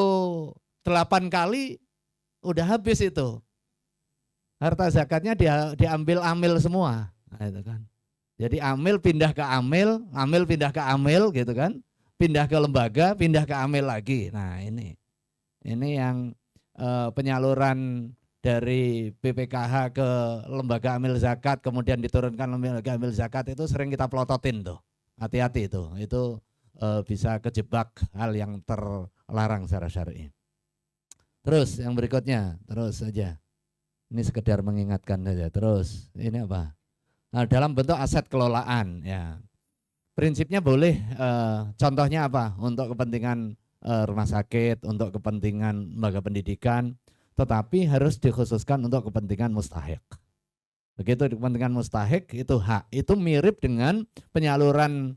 S5: 8 kali udah habis itu, harta zakatnya diambil amil semua, nah, itu kan. Jadi amil pindah ke amil pindah ke amil gitu kan, pindah ke lembaga, pindah ke amil lagi. Nah ini yang penyaluran dari BPKH ke lembaga amil zakat kemudian diturunkan lembaga amil zakat itu sering kita pelototin tuh, hati-hati itu bisa kejebak hal yang terlarang secara syar'i. Terus yang berikutnya, terus saja, ini sekedar mengingatkan saja. Terus ini apa? Nah, dalam bentuk aset kelolaan ya. Prinsipnya boleh, contohnya apa? Untuk kepentingan rumah sakit, untuk kepentingan lembaga pendidikan, tetapi harus dikhususkan untuk kepentingan mustahik. Begitu kepentingan mustahik itu hak, itu mirip dengan penyaluran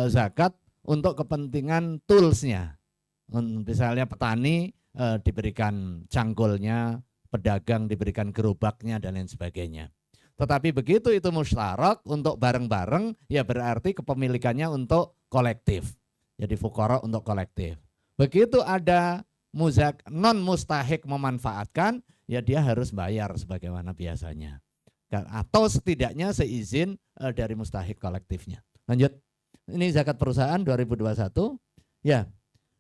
S5: zakat untuk kepentingan toolsnya. Misalnya petani diberikan cangkulnya, pedagang diberikan gerobaknya dan lain sebagainya. Tetapi begitu itu musyarak untuk bareng-bareng, ya berarti kepemilikannya untuk kolektif. Jadi fuqara untuk kolektif. Begitu ada non mustahik memanfaatkan, ya dia harus bayar sebagaimana biasanya. Atau setidaknya seizin dari mustahik kolektifnya. Lanjut. Ini zakat perusahaan 2021. Ya,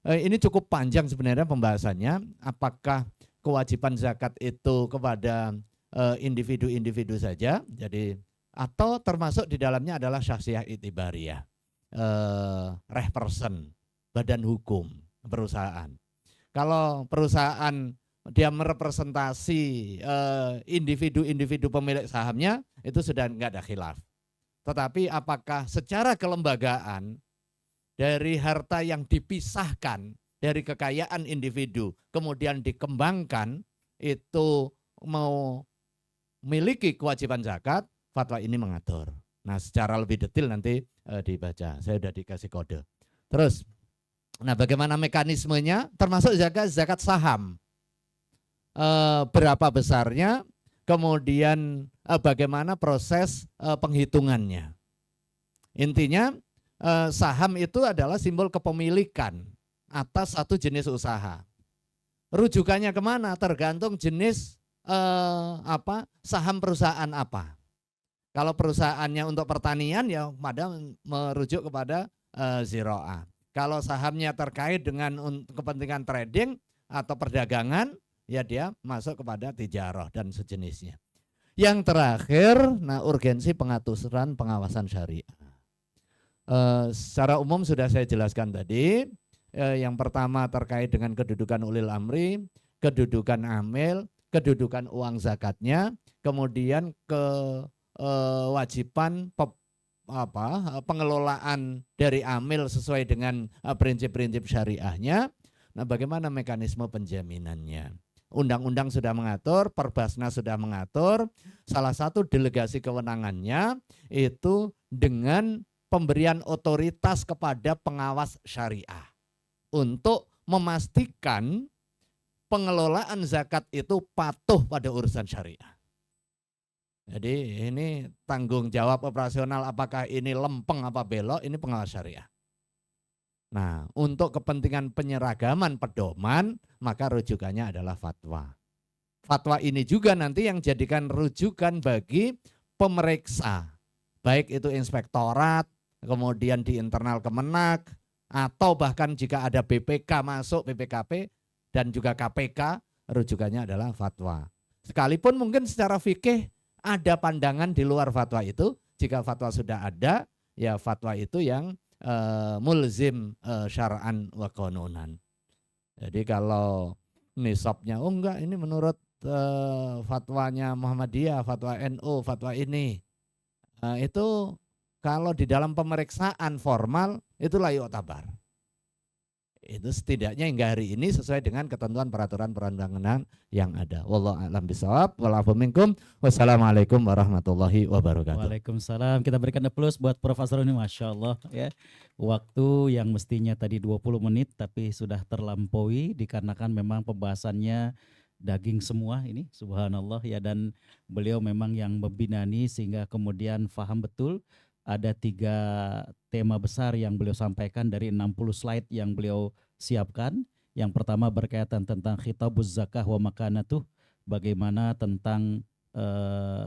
S5: ini cukup panjang sebenarnya pembahasannya. Apakah kewajiban zakat itu kepada individu-individu saja? Jadi atau termasuk di dalamnya adalah syakhsiyah itibariyah, reh person, badan hukum perusahaan. Kalau perusahaan dia merepresentasi individu-individu pemilik sahamnya, itu sudah enggak ada khilaf. Tetapi apakah secara kelembagaan dari harta yang dipisahkan dari kekayaan individu kemudian dikembangkan itu mau memiliki kewajiban zakat, fatwa ini mengatur. Nah, secara lebih detail nanti dibaca. Saya sudah dikasih kode. Terus, nah bagaimana mekanismenya? Termasuk zakat saham. Berapa besarnya, kemudian bagaimana proses penghitungannya. Intinya saham itu adalah simbol kepemilikan atas satu jenis usaha. Rujukannya kemana? Tergantung jenis saham perusahaan apa. Kalau perusahaannya untuk pertanian ya pada merujuk kepada ziro'ah. Kalau sahamnya terkait dengan kepentingan trading atau perdagangan, ya dia masuk kepada tijarah dan sejenisnya. Yang terakhir, nah urgensi pengaturan pengawasan syariah. Secara umum sudah saya jelaskan tadi. Yang pertama terkait dengan kedudukan ulil amri, kedudukan amil, kedudukan uang zakatnya, kemudian kewajiban pengelolaan dari amil sesuai dengan prinsip-prinsip syariahnya. Nah, bagaimana mekanisme penjaminannya? Undang-undang sudah mengatur, Perbasnas sudah mengatur. Salah satu delegasi kewenangannya itu dengan pemberian otoritas kepada pengawas syariah untuk memastikan pengelolaan zakat itu patuh pada urusan syariah. Jadi ini tanggung jawab operasional, apakah ini lempeng apa belok, ini pengawas syariah. Nah, untuk kepentingan penyeragaman pedoman, maka rujukannya adalah fatwa. Fatwa ini juga nanti yang jadikan rujukan bagi pemeriksa, baik itu inspektorat, kemudian di internal Kemenak, atau bahkan jika ada BPK masuk, BPKP, dan juga KPK, rujukannya adalah fatwa. Sekalipun mungkin secara fikih ada pandangan di luar fatwa itu, jika fatwa sudah ada, ya fatwa itu yang mulzim syara'an wa qanunan. Jadi kalau nisabnya, oh enggak, ini menurut fatwanya Muhammadiyah, fatwa NU, fatwa ini, itu kalau di dalam pemeriksaan formal itu layak tabar. Itu setidaknya hingga hari ini sesuai dengan ketentuan peraturan perundang-undangan yang ada. Wallahu a'lam bishawab. Walafu minkum. Wassalamualaikum warahmatullahi wabarakatuh.
S4: Waalaikumsalam. Kita berikan aplaus buat Prof. Asroni, Masya Allah ya. Waktu yang mestinya tadi 20 menit tapi sudah terlampaui dikarenakan memang pembahasannya daging semua ini, subhanallah ya, dan beliau memang yang membinani sehingga kemudian faham betul. Ada 3 tema besar yang beliau sampaikan dari 60 slide yang beliau siapkan. Yang pertama berkaitan tentang khitabuz zakah wa makanatuh, bagaimana tentang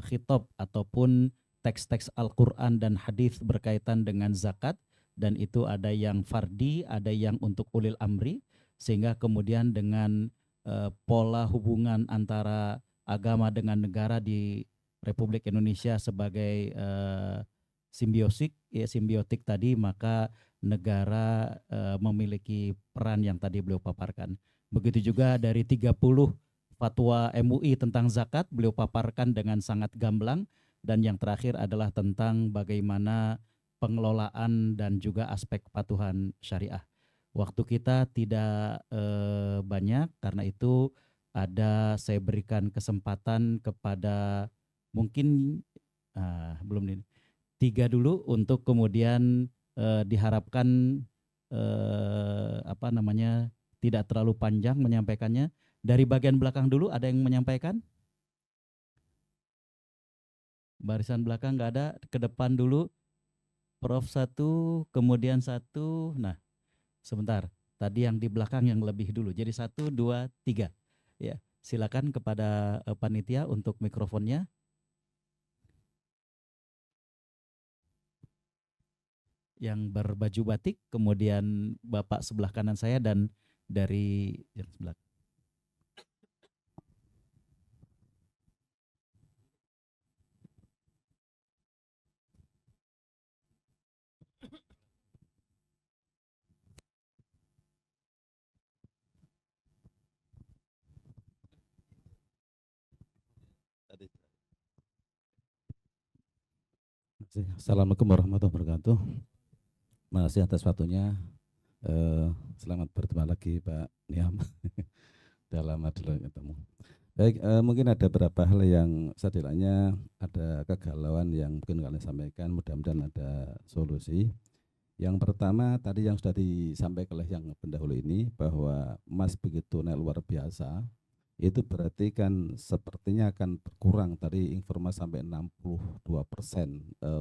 S4: khitab ataupun teks-teks Al-Quran dan hadis berkaitan dengan zakat, dan itu ada yang fardi, ada yang untuk ulil amri, sehingga kemudian dengan pola hubungan antara agama dengan negara di Republik Indonesia sebagai simbiotik tadi, maka negara memiliki peran yang tadi beliau paparkan. Begitu juga dari 30 fatwa MUI tentang zakat beliau paparkan dengan sangat gamblang, dan yang terakhir adalah tentang bagaimana pengelolaan dan juga aspek kepatuhan syariah. Waktu kita tidak banyak, karena itu saya berikan kesempatan kepada mungkin belum ini 3 dulu untuk kemudian diharapkan tidak terlalu panjang menyampaikannya. Dari bagian belakang dulu ada yang menyampaikan? Barisan belakang nggak ada, ke depan dulu. Prof 1, kemudian 1. Nah, sebentar. Tadi yang di belakang yang lebih dulu. Jadi 1, 2, 3. Ya, silakan kepada panitia untuk mikrofonnya. Yang berbaju batik, kemudian Bapak sebelah kanan saya dan dari yang sebelah.
S6: Assalamualaikum warahmatullahi wabarakatuh. Terima kasih atas waktunya. Selamat bertemu lagi Pak Niam. Sudah lama dulu ketemu. Baik, mungkin ada beberapa hal yang setidaknya ada kegalauan yang mungkin kalian sampaikan. Mudah-mudahan ada solusi. Yang pertama tadi yang sudah disampaikan oleh yang pendahulu ini bahwa emas begitu naik luar biasa. Itu berarti kan sepertinya akan berkurang tadi informasi sampai 62%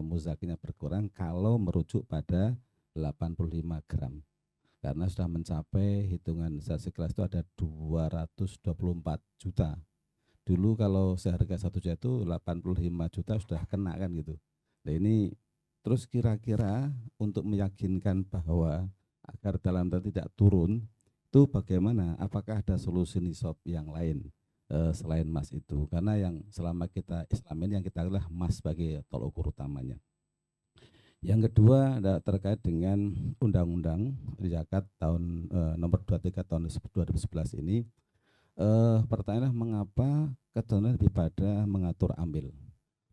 S6: muzakinya berkurang kalau merujuk pada 85 gram karena sudah mencapai hitungan sasi kelas itu ada 224 juta. Dulu kalau seharga 1 juta itu 85 juta sudah kena kan gitu. Nah ini terus kira-kira untuk meyakinkan bahwa agar dalam tadi tidak turun itu bagaimana? Apakah ada solusi nisab yang lain selain emas itu? Karena yang selama kita Islamin yang kita adalah emas sebagai tolok ukur utamanya. Yang kedua terkait dengan Undang-Undang Zakat tahun nomor 23 tahun 2011 ini. Pertanyaannya mengapa kecenderungan lebih pada mengatur ambil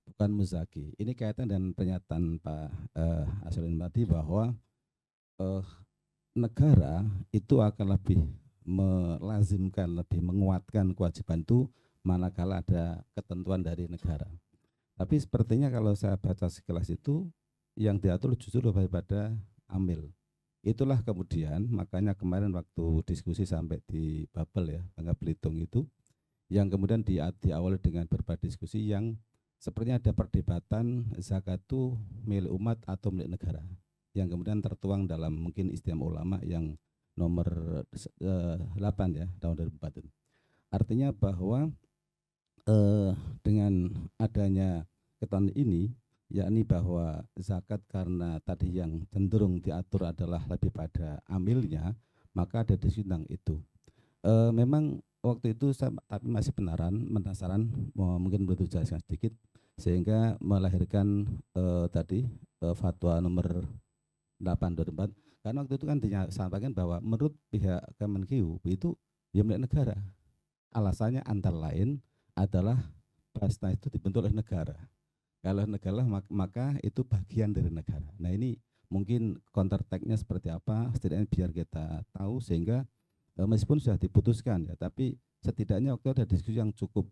S6: bukan muzaki? Ini kaitan dengan pernyataan Pak Asrul tadi bahwa negara itu akan lebih melazimkan, lebih menguatkan kewajiban itu manakala ada ketentuan dari negara. Tapi sepertinya kalau saya baca sekilas itu yang diatur justru lebih pada amil. Itulah kemudian makanya kemarin waktu diskusi sampai di Babel ya, Bangka Belitung itu, yang kemudian diawali dengan berbagai diskusi yang sepertinya ada perdebatan zakat itu milik umat atau milik negara, yang kemudian tertuang dalam mungkin istimewa ulama yang nomor 8 ya tahun 2004 itu. Artinya bahwa dengan adanya ketentuan ini yakni bahwa zakat karena tadi yang cenderung diatur adalah lebih pada amilnya, maka ada diskusi tentang itu. Memang waktu itu saya tapi masih penasaran mungkin perlu dijelaskan sedikit sehingga melahirkan tadi fatwa nomor 8/2004 karena waktu itu kan disampaikan bahwa menurut pihak Kemenkeu itu ya milik negara. Alasannya antara lain adalah Basnas itu dibentuk oleh negara. Kalau negara maka itu bagian dari negara. Nah ini mungkin counter tag-nya seperti apa setidaknya biar kita tahu sehingga meskipun sudah diputuskan ya tapi setidaknya waktu ada diskusi yang cukup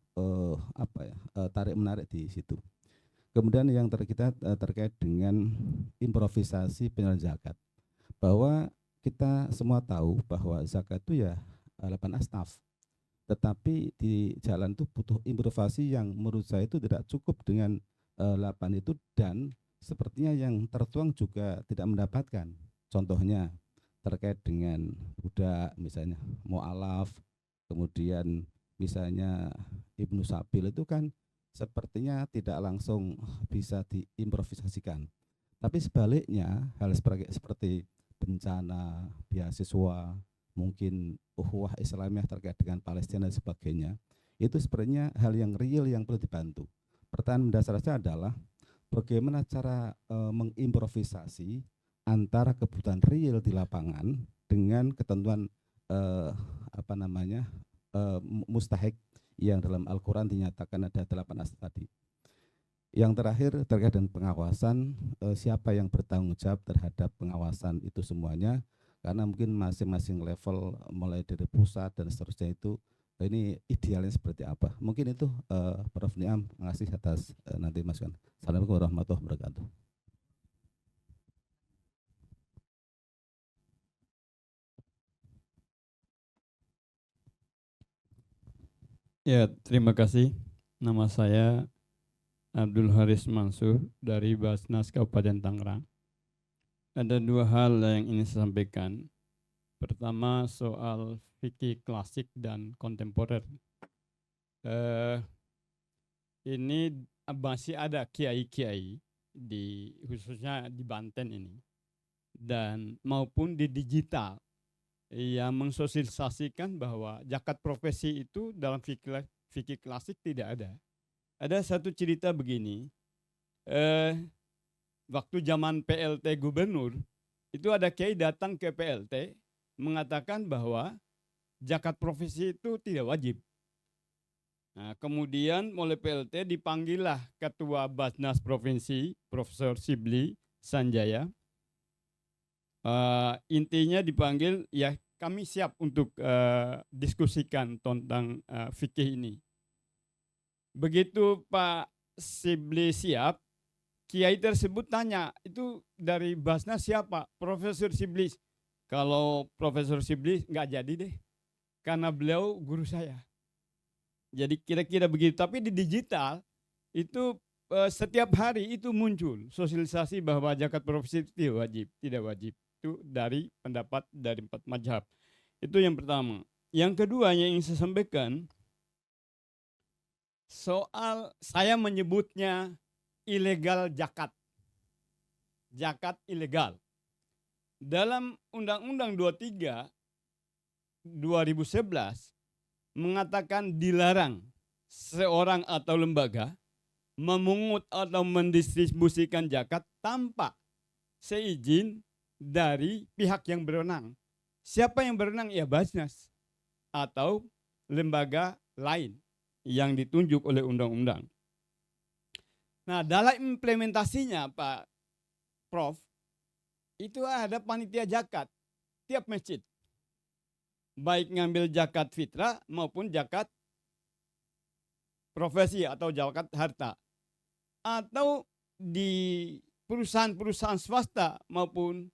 S6: tarik menarik di situ. Kemudian yang kita terkait dengan improvisasi penyelenggaraan zakat, bahwa kita semua tahu bahwa zakat itu ya 8 asnaf, tetapi di jalan itu butuh improvisasi yang menurut saya itu tidak cukup dengan 8 itu dan sepertinya yang tertuang juga tidak mendapatkan. Contohnya terkait dengan budak misalnya mu'alaf, kemudian misalnya Ibnu Sabil itu kan sepertinya tidak langsung bisa diimprovisasikan. Tapi sebaliknya hal seperti bencana, beasiswa, mungkin ukhuwah Islamiyah terkait dengan Palestina dan sebagainya, itu sebenarnya hal yang real yang perlu dibantu. Pertanyaan mendasar saja adalah bagaimana cara mengimprovisasi antara kebutuhan real di lapangan dengan ketentuan mustahik yang dalam Al-Quran dinyatakan ada 8 asas tadi. Yang terakhir terkait dengan pengawasan, siapa yang bertanggung jawab terhadap pengawasan itu semuanya, karena mungkin masing-masing level mulai dari pusat dan seterusnya itu ini idealnya seperti apa. Mungkin itu Prof. Niam, terima kasih atas nanti masukan. Assalamualaikum warahmatullahi wabarakatuh.
S7: Ya, terima kasih. Nama saya Abdul Haris Mansur dari Basnas Kabupaten Tangerang. Ada dua hal yang ingin saya sampaikan. Pertama soal fikih klasik dan kontemporer. Ini masih ada kiai-kiai khususnya di Banten ini dan maupun di digital yang mensosialisasikan bahwa zakat profesi itu dalam fikih klasik tidak ada. Ada satu cerita begini, waktu zaman PLT gubernur, itu ada kiai datang ke PLT mengatakan bahwa zakat profesi itu tidak wajib. Nah, kemudian oleh PLT dipanggillah Ketua Basnas Provinsi, Profesor Sibli Sanjaya. Intinya dipanggil, ya kami siap untuk diskusikan tentang fikih ini. Begitu Pak Sibli siap, kiai tersebut tanya, itu dari Basnas siapa? Profesor Sibli. Kalau Profesor Sibli nggak jadi deh, karena beliau guru saya. Jadi kira-kira begitu. Tapi di digital itu setiap hari itu muncul sosialisasi bahwa zakat profesi itu tidak wajib, tidak wajib. Itu dari pendapat dari 4 mazhab. Itu yang pertama. Yang kedua yang ingin saya sampaikan, soal saya menyebutnya ilegal zakat. Zakat ilegal. Dalam Undang-Undang 23 2011 mengatakan dilarang seorang atau lembaga memungut atau mendistribusikan zakat tanpa seizin dari pihak yang berwenang. Siapa yang berwenang? Ya Basnas atau lembaga lain yang ditunjuk oleh undang-undang. Nah, dalam implementasinya Pak Prof, itu ada panitia zakat tiap masjid. Baik ngambil zakat fitrah maupun zakat profesi atau zakat harta. Atau di perusahaan-perusahaan swasta maupun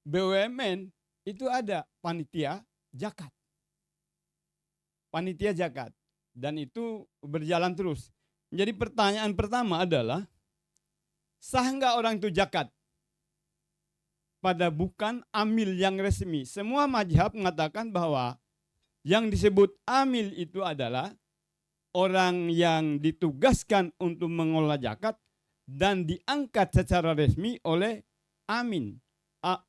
S7: BUMN itu ada panitia zakat. Panitia zakat. Dan itu berjalan terus. Jadi pertanyaan pertama adalah, sah nggak orang itu zakat? Pada bukan amil yang resmi. Semua mazhab mengatakan bahwa yang disebut amil itu adalah orang yang ditugaskan untuk mengelola zakat dan diangkat secara resmi oleh amin,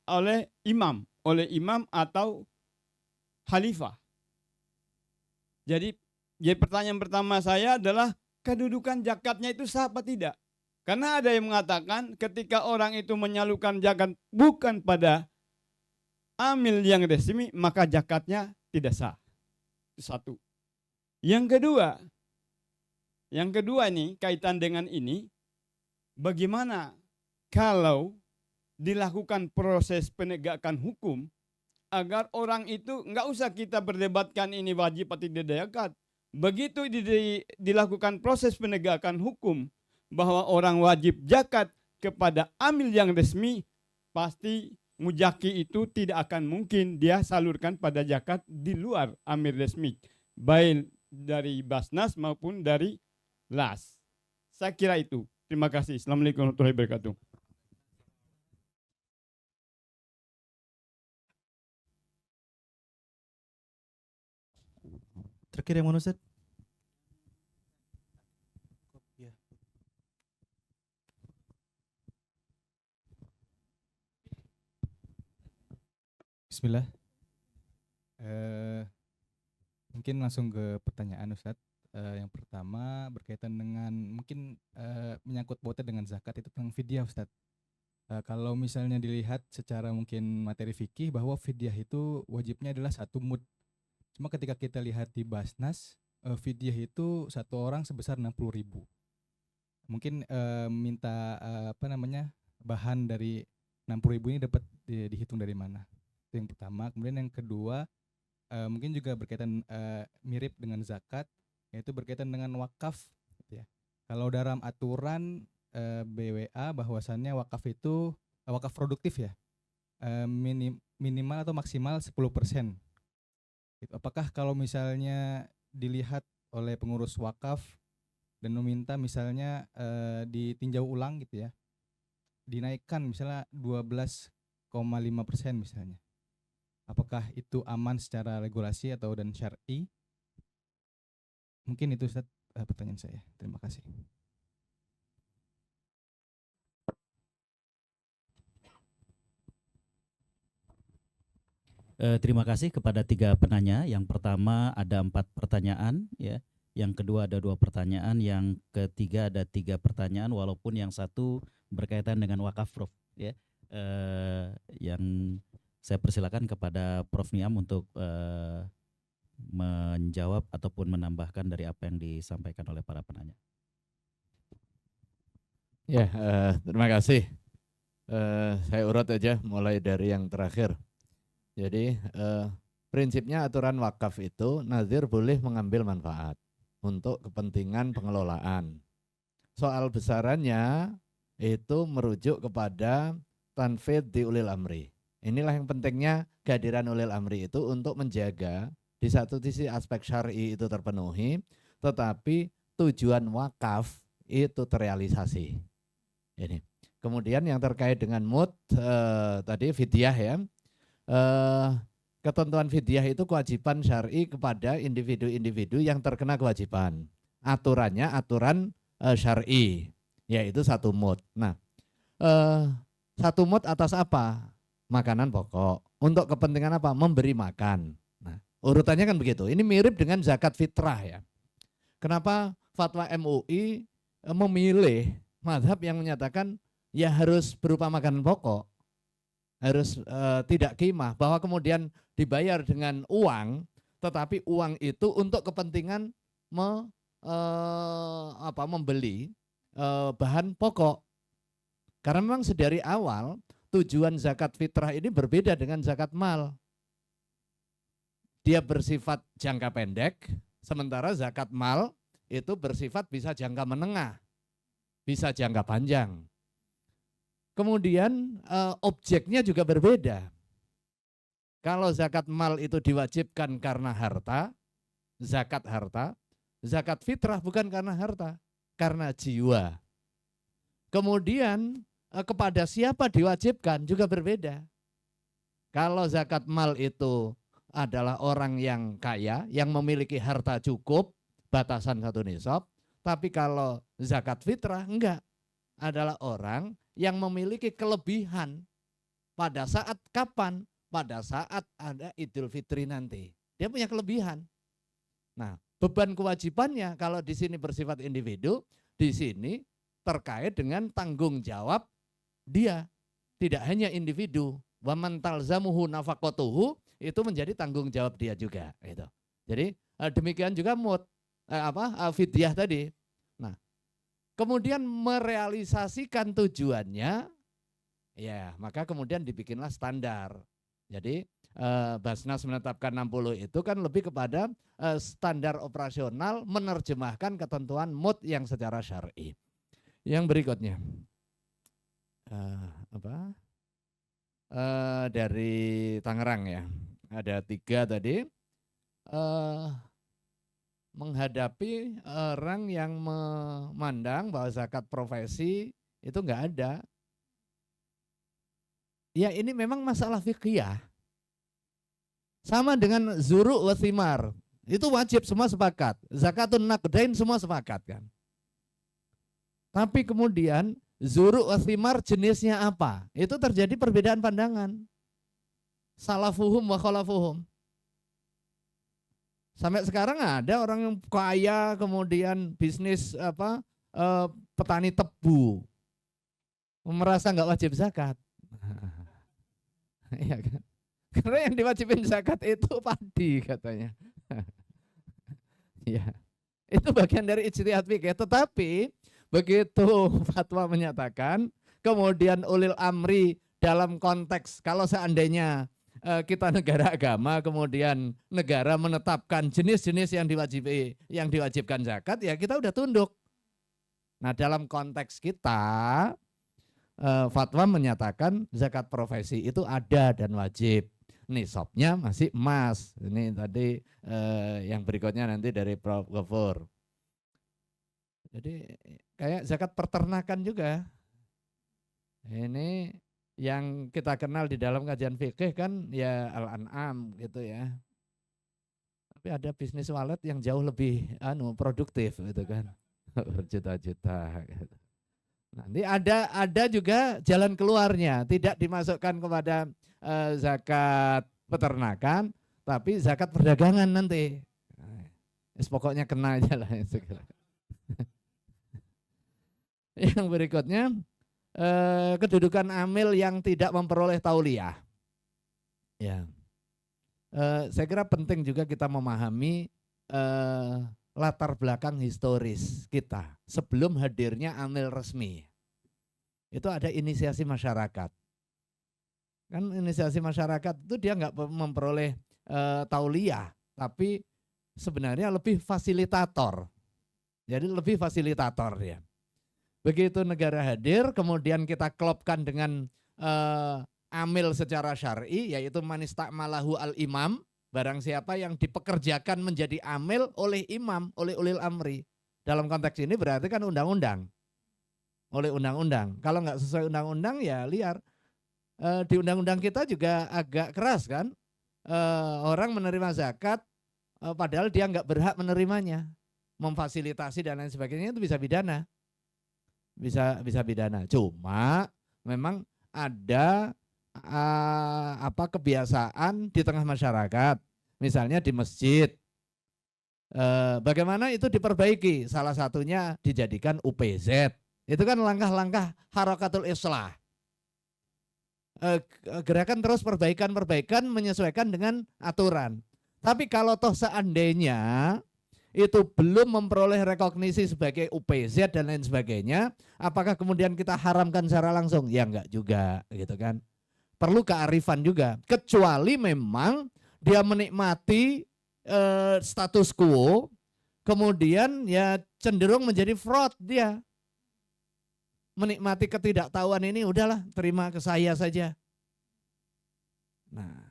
S7: oleh imam atau khalifah. Jadi pertanyaan pertama saya adalah kedudukan zakatnya itu sah apa tidak? Karena ada yang mengatakan ketika orang itu menyalurkan zakat bukan pada amil yang resmi, maka zakatnya tidak sah. Itu satu. Yang kedua nih kaitan dengan ini, bagaimana kalau dilakukan proses penegakan hukum agar orang itu nggak usah kita berdebatkan ini wajib atau tidak zakat. Begitu dilakukan proses penegakan hukum bahwa orang wajib zakat kepada amil yang resmi, pasti mujaki itu tidak akan mungkin dia salurkan pada zakat di luar amil resmi, baik dari Basnas maupun dari LAS. Saya kira itu. Terima kasih. Assalamualaikum warahmatullahi wabarakatuh.
S1: Terakhir yang mana Ustaz?
S8: Bismillah. Mungkin langsung ke pertanyaan Ustadz. Yang pertama berkaitan dengan mungkin menyangkut pautnya dengan zakat itu tentang fidyah Ustadz. Kalau misalnya dilihat secara mungkin materi fikih bahwa fidyah itu wajibnya adalah 1 mud. Cuma ketika kita lihat di Basnas, fidyah itu 1 orang sebesar 60.000. Mungkin minta bahan dari 60.000 ini dapat dihitung dari mana? Itu yang pertama. Kemudian yang kedua mungkin juga berkaitan mirip dengan zakat, yaitu berkaitan dengan wakaf gitu ya. Kalau dalam aturan BWA bahwasannya wakaf itu wakaf produktif ya, minimal atau maksimal 10%. Gitu. Apakah kalau misalnya dilihat oleh pengurus wakaf dan meminta misalnya ditinjau ulang gitu ya, dinaikkan misalnya 12,5% misalnya, apakah itu aman secara regulasi atau dan syar'i? Mungkin itu Ustaz pertanyaan saya. Terima kasih.
S4: Terima kasih kepada 3 penanya. Yang pertama ada 4 pertanyaan, ya. Yang kedua ada 2 pertanyaan, yang ketiga ada 3 pertanyaan, walaupun yang satu berkaitan dengan wakaf, Prof. Ya, yang saya persilakan kepada Prof Niam untuk menjawab ataupun menambahkan dari apa yang disampaikan oleh para penanya.
S5: Ya, terima kasih. Saya urut aja mulai dari yang terakhir. Jadi prinsipnya aturan wakaf itu nazir boleh mengambil manfaat untuk kepentingan pengelolaan. Soal besarannya itu merujuk kepada tanfidz di ulil amri. Inilah yang pentingnya kehadiran ulil amri itu untuk menjaga di satu sisi aspek syar'i itu terpenuhi, tetapi tujuan wakaf itu terrealisasi. Ini. Kemudian yang terkait dengan tadi fidyah ya. Ketentuan fidyah itu kewajiban syar'i kepada individu-individu yang terkena kewajiban. Aturannya aturan syar'i, yaitu 1 mud. Nah, 1 mud atas apa? Makanan pokok. Untuk kepentingan apa? Memberi makan. Nah, urutannya kan begitu. Ini mirip dengan zakat fitrah ya. Kenapa fatwa MUI memilih mazhab yang menyatakan ya harus berupa makanan pokok? Harus tidak qimah, bahwa kemudian dibayar dengan uang, tetapi uang itu untuk kepentingan membeli bahan pokok. Karena memang sedari awal tujuan zakat fitrah ini berbeda dengan zakat mal. Dia bersifat jangka pendek, sementara zakat mal itu bersifat bisa jangka menengah, bisa jangka panjang. Kemudian objeknya juga berbeda. Kalau zakat mal itu diwajibkan karena harta, zakat fitrah bukan karena harta, karena jiwa. Kemudian kepada siapa diwajibkan juga berbeda. Kalau zakat mal itu adalah orang yang kaya, yang memiliki harta cukup, batasan 1 nisab, tapi kalau zakat fitrah enggak, adalah orang yang memiliki kelebihan pada saat kapan? Pada saat ada Idul Fitri nanti. Dia punya kelebihan. Nah, beban kewajibannya kalau di sini bersifat individu, di sini terkait dengan tanggung jawab dia. Tidak hanya individu. Wa man talzamuhu nafaqatuhu, itu menjadi tanggung jawab dia juga. Gitu. Jadi demikian juga fidyah tadi. Nah, kemudian merealisasikan tujuannya, ya maka kemudian dibikinlah standar. Jadi Basnas menetapkan 60 itu kan lebih kepada standar operasional menerjemahkan ketentuan MUT yang secara syar'i. Yang berikutnya dari Tangerang ya, ada 3 tadi. Menghadapi orang yang memandang bahwa zakat profesi itu enggak ada. Ya ini memang masalah fikih. Sama dengan zuru' wa thimar. Itu wajib, semua sepakat. Zakatun naqdain semua sepakat kan. Tapi kemudian zuru' wa thimar jenisnya apa? Itu terjadi perbedaan pandangan. Salafuhum wa khalafuhum. Sampai sekarang ada orang yang kaya kemudian bisnis petani tebu. Merasa enggak wajib zakat. Iya kan? Karena yang diwajibin zakat itu padi katanya. Ya, itu bagian dari ijtihad fikih. Tetapi begitu fatwa menyatakan, kemudian ulil amri dalam konteks kalau seandainya kita negara agama, kemudian negara menetapkan jenis-jenis yang diwajibkan zakat, ya kita udah tunduk. Nah dalam konteks kita fatwa menyatakan zakat profesi itu ada dan wajib. Nisabnya masih emas. Ini tadi yang berikutnya nanti dari Prof. Ghafur. Jadi kayak zakat peternakan juga. Ini Yang kita kenal di dalam kajian fikih kan ya Al-An'am gitu ya. Tapi ada bisnis wallet yang jauh lebih produktif gitu kan. Berjuta-juta gitu. Nanti ada juga jalan keluarnya, tidak dimasukkan kepada zakat peternakan, tapi zakat perdagangan nanti. Pokoknya kena aja lah. Yang berikutnya, kedudukan amil yang tidak memperoleh tauliyah. Ya, saya kira penting juga kita memahami latar belakang historis kita sebelum hadirnya amil resmi. Itu ada inisiasi masyarakat. Kan inisiasi masyarakat itu dia nggak memperoleh tauliyah, tapi sebenarnya lebih fasilitator. Jadi lebih fasilitator ya. Begitu negara hadir, kemudian kita klopkan dengan amil secara syar'i, yaitu manistakmalahu al-imam, barang siapa yang dipekerjakan menjadi amil oleh imam, oleh ulil amri. Dalam konteks ini berarti kan undang-undang. Oleh undang-undang. Kalau nggak sesuai undang-undang ya liar. Di undang-undang kita juga agak keras kan. Orang menerima zakat padahal dia nggak berhak menerimanya. Memfasilitasi dan lain sebagainya itu bisa pidana. Bisa pidana. Cuma memang ada kebiasaan di tengah masyarakat, misalnya di masjid, bagaimana itu diperbaiki, salah satunya dijadikan UPZ, itu kan langkah-langkah harakatul islah, gerakan terus perbaikan menyesuaikan dengan aturan. Tapi kalau toh seandainya itu belum memperoleh rekognisi sebagai UPZ dan lain sebagainya, apakah kemudian kita haramkan secara langsung? Ya enggak juga gitu kan. Perlu kearifan juga, kecuali memang dia menikmati status quo, kemudian ya cenderung menjadi fraud dia. Menikmati ketidaktahuan ini udahlah terima ke saya saja. Nah,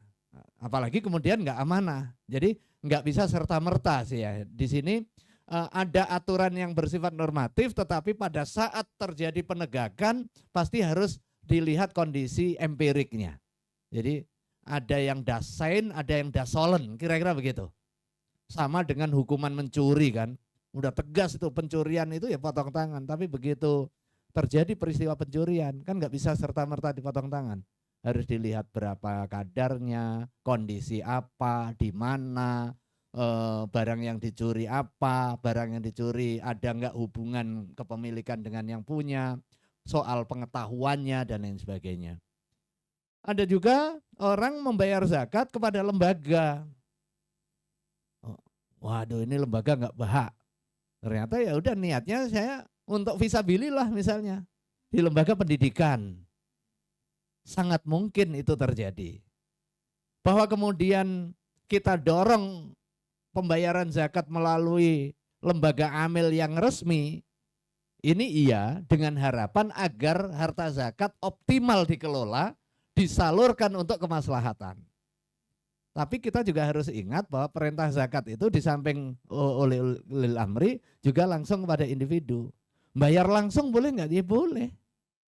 S5: apalagi kemudian nggak amanah. Jadi nggak bisa serta-merta sih ya. Di sini ada aturan yang bersifat normatif, tetapi pada saat terjadi penegakan pasti harus dilihat kondisi empiriknya. Jadi ada yang dasain, ada yang dasolen, kira-kira begitu. Sama dengan hukuman mencuri kan. Udah tegas itu pencurian itu ya potong tangan. Tapi begitu terjadi peristiwa pencurian kan nggak bisa serta-merta dipotong tangan. Harus dilihat berapa kadarnya, kondisi apa, di mana, barang yang dicuri apa, barang yang dicuri ada nggak hubungan kepemilikan dengan yang punya, soal pengetahuannya dan lain sebagainya. Ada juga orang membayar zakat kepada lembaga. Waduh, ini lembaga nggak berhak. Ternyata ya udah niatnya saya untuk fisabilillah misalnya di lembaga pendidikan. Sangat mungkin itu terjadi. Bahwa kemudian kita dorong pembayaran zakat melalui lembaga amil yang resmi, ini iya dengan harapan agar harta zakat optimal dikelola, disalurkan untuk kemaslahatan. Tapi kita juga harus ingat bahwa perintah zakat itu di samping oleh ulil amri juga langsung kepada individu. Bayar langsung boleh nggak? Ya boleh.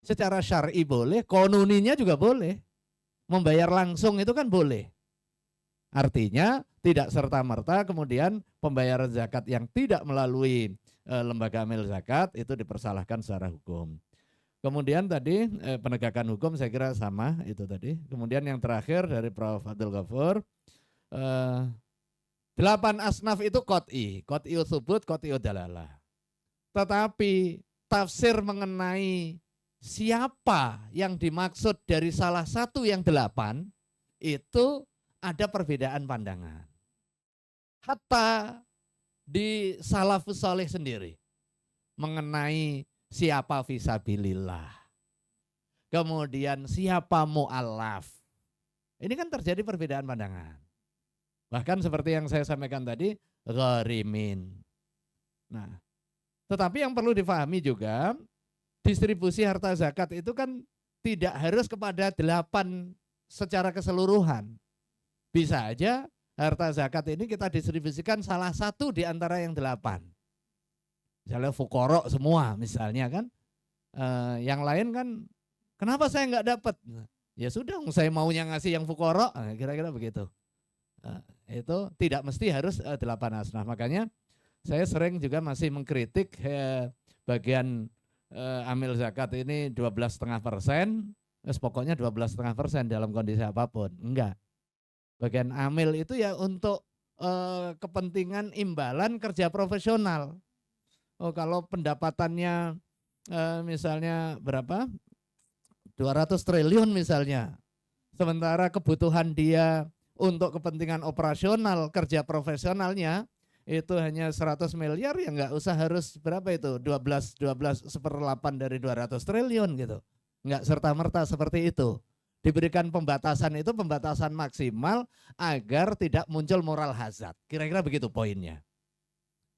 S5: Secara syar'i boleh, konuninya juga boleh. Membayar langsung itu kan boleh. Artinya tidak serta-merta kemudian pembayaran zakat yang tidak melalui lembaga amil zakat itu dipersalahkan secara hukum. Kemudian tadi penegakan hukum saya kira sama itu tadi. Kemudian yang terakhir dari Prof. Abdul Ghafur, 8 asnaf itu qot'i tsubut, qot'i dalalah. Tetapi tafsir mengenai siapa yang dimaksud dari salah satu yang 8 itu ada perbedaan pandangan. Hatta di salafus saleh sendiri mengenai siapa fisabilillah, kemudian siapa mu'allaf. Ini kan terjadi perbedaan pandangan. Bahkan seperti yang saya sampaikan tadi, gharimin. Nah, tetapi yang perlu difahami juga, distribusi harta zakat itu kan tidak harus kepada 8 secara keseluruhan. Bisa aja harta zakat ini kita distribusikan salah satu di antara yang 8. Misalnya fuqara semua misalnya kan. Yang lain kan Kenapa saya nggak dapat? Ya sudah, saya maunya ngasih yang fukoro, kira-kira begitu. Itu tidak mesti harus 8 asnaf. Makanya saya sering juga masih mengkritik bagian amil zakat ini 12,5%, pokoknya 12,5% dalam kondisi apapun. Enggak. Bagian amil itu ya untuk kepentingan imbalan kerja profesional. Oh, kalau pendapatannya misalnya berapa? 200 triliun misalnya. Sementara kebutuhan dia untuk kepentingan operasional kerja profesionalnya itu hanya 100 miliar, ya nggak usah harus berapa itu 12 seperlapan dari 200 triliun gitu. Nggak serta-merta seperti itu. Diberikan pembatasan itu pembatasan maksimal agar tidak muncul moral hazard. Kira-kira begitu poinnya.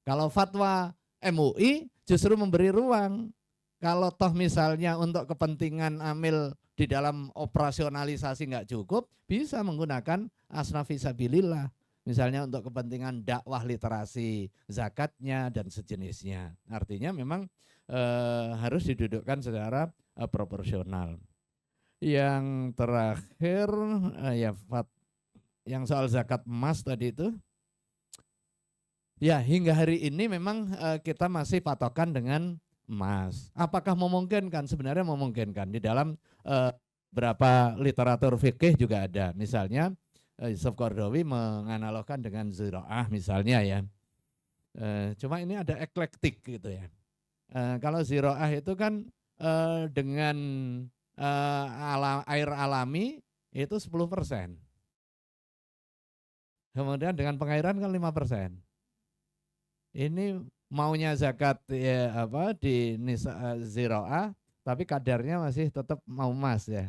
S5: Kalau fatwa MUI justru memberi ruang. Kalau toh misalnya untuk kepentingan amil di dalam operasionalisasi nggak cukup, bisa menggunakan asnaf fisabilillah. Misalnya untuk kepentingan dakwah literasi zakatnya dan sejenisnya. Artinya memang harus didudukkan secara proporsional. Yang terakhir yang soal zakat emas tadi itu, ya hingga hari ini memang kita masih patokan dengan emas. Apakah memungkinkan? Sebenarnya memungkinkan. Di dalam beberapa literatur fikih juga ada. Misalnya Yusuf Qaradawi menganalogkan dengan ziraah misalnya ya. Cuma ini ada eklektik gitu ya. Kalau ziraah itu kan dengan air alami itu 10%. Kemudian dengan pengairan kan 5%. Ini maunya zakat ya apa di ziraah tapi kadarnya masih tetap mau emas ya.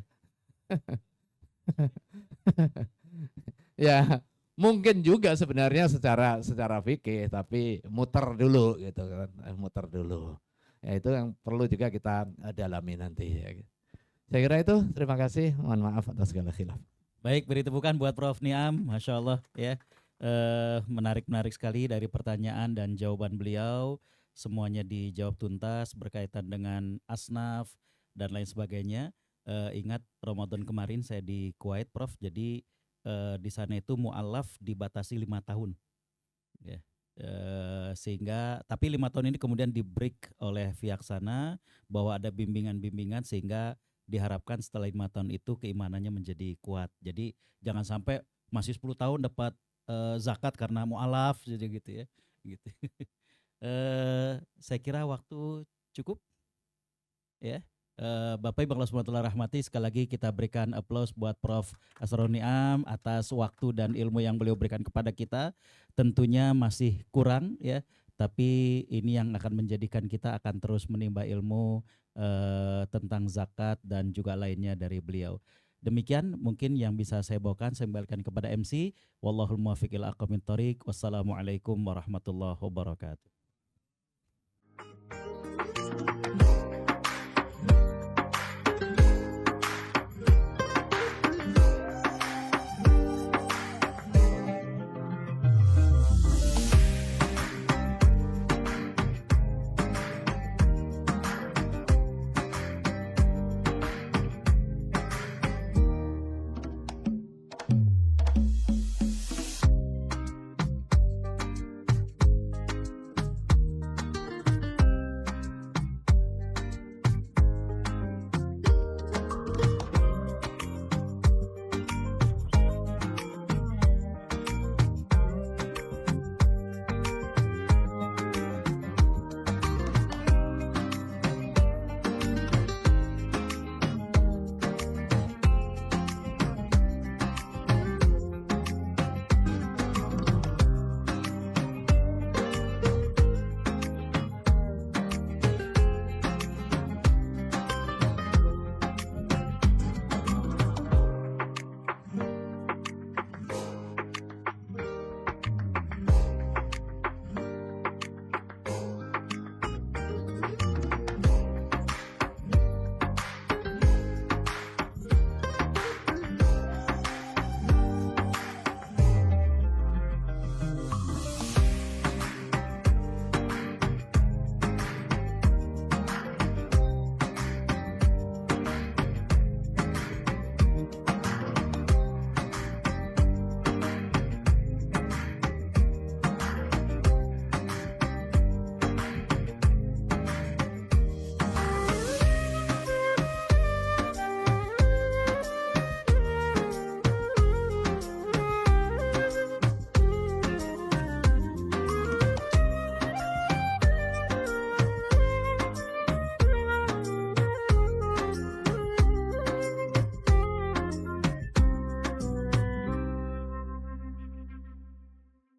S5: Ya, mungkin juga sebenarnya secara fikih, tapi muter dulu gitu kan, muter dulu. Ya itu yang perlu juga kita dalami nanti ya. Saya kira itu, terima kasih, mohon maaf atas segala khilaf.
S4: Baik, beri tepukan buat Prof. Niam, Masya Allah ya. Menarik sekali dari pertanyaan dan jawaban beliau. Semuanya dijawab tuntas berkaitan dengan asnaf dan lain sebagainya. Ingat Ramadan kemarin saya di Kuwait, Prof. Jadi di sana itu mu'alaf dibatasi 5 tahun. Ya. Sehingga tapi 5 tahun ini kemudian di break oleh pihak sana bahwa ada bimbingan-bimbingan sehingga diharapkan setelah 5 tahun itu keimanannya menjadi kuat. Jadi jangan sampai masih 10 tahun dapat zakat karena mu'alaf jadi gitu ya. Gitu. Saya kira waktu cukup ya. Bapak Ibu Allah SWT rahmati, sekali lagi kita berikan aplaus buat Prof. Asrorun Niam atas waktu dan ilmu yang beliau berikan kepada kita. Tentunya masih kurang ya, tapi ini yang akan menjadikan kita akan terus menimba ilmu tentang zakat dan juga lainnya dari beliau. Demikian mungkin yang bisa saya bawakan, saya kembalikan kepada MC. Wallahul muwaffiq ila aqwamit thoriq. Wassalamualaikum warahmatullahi wabarakatuh.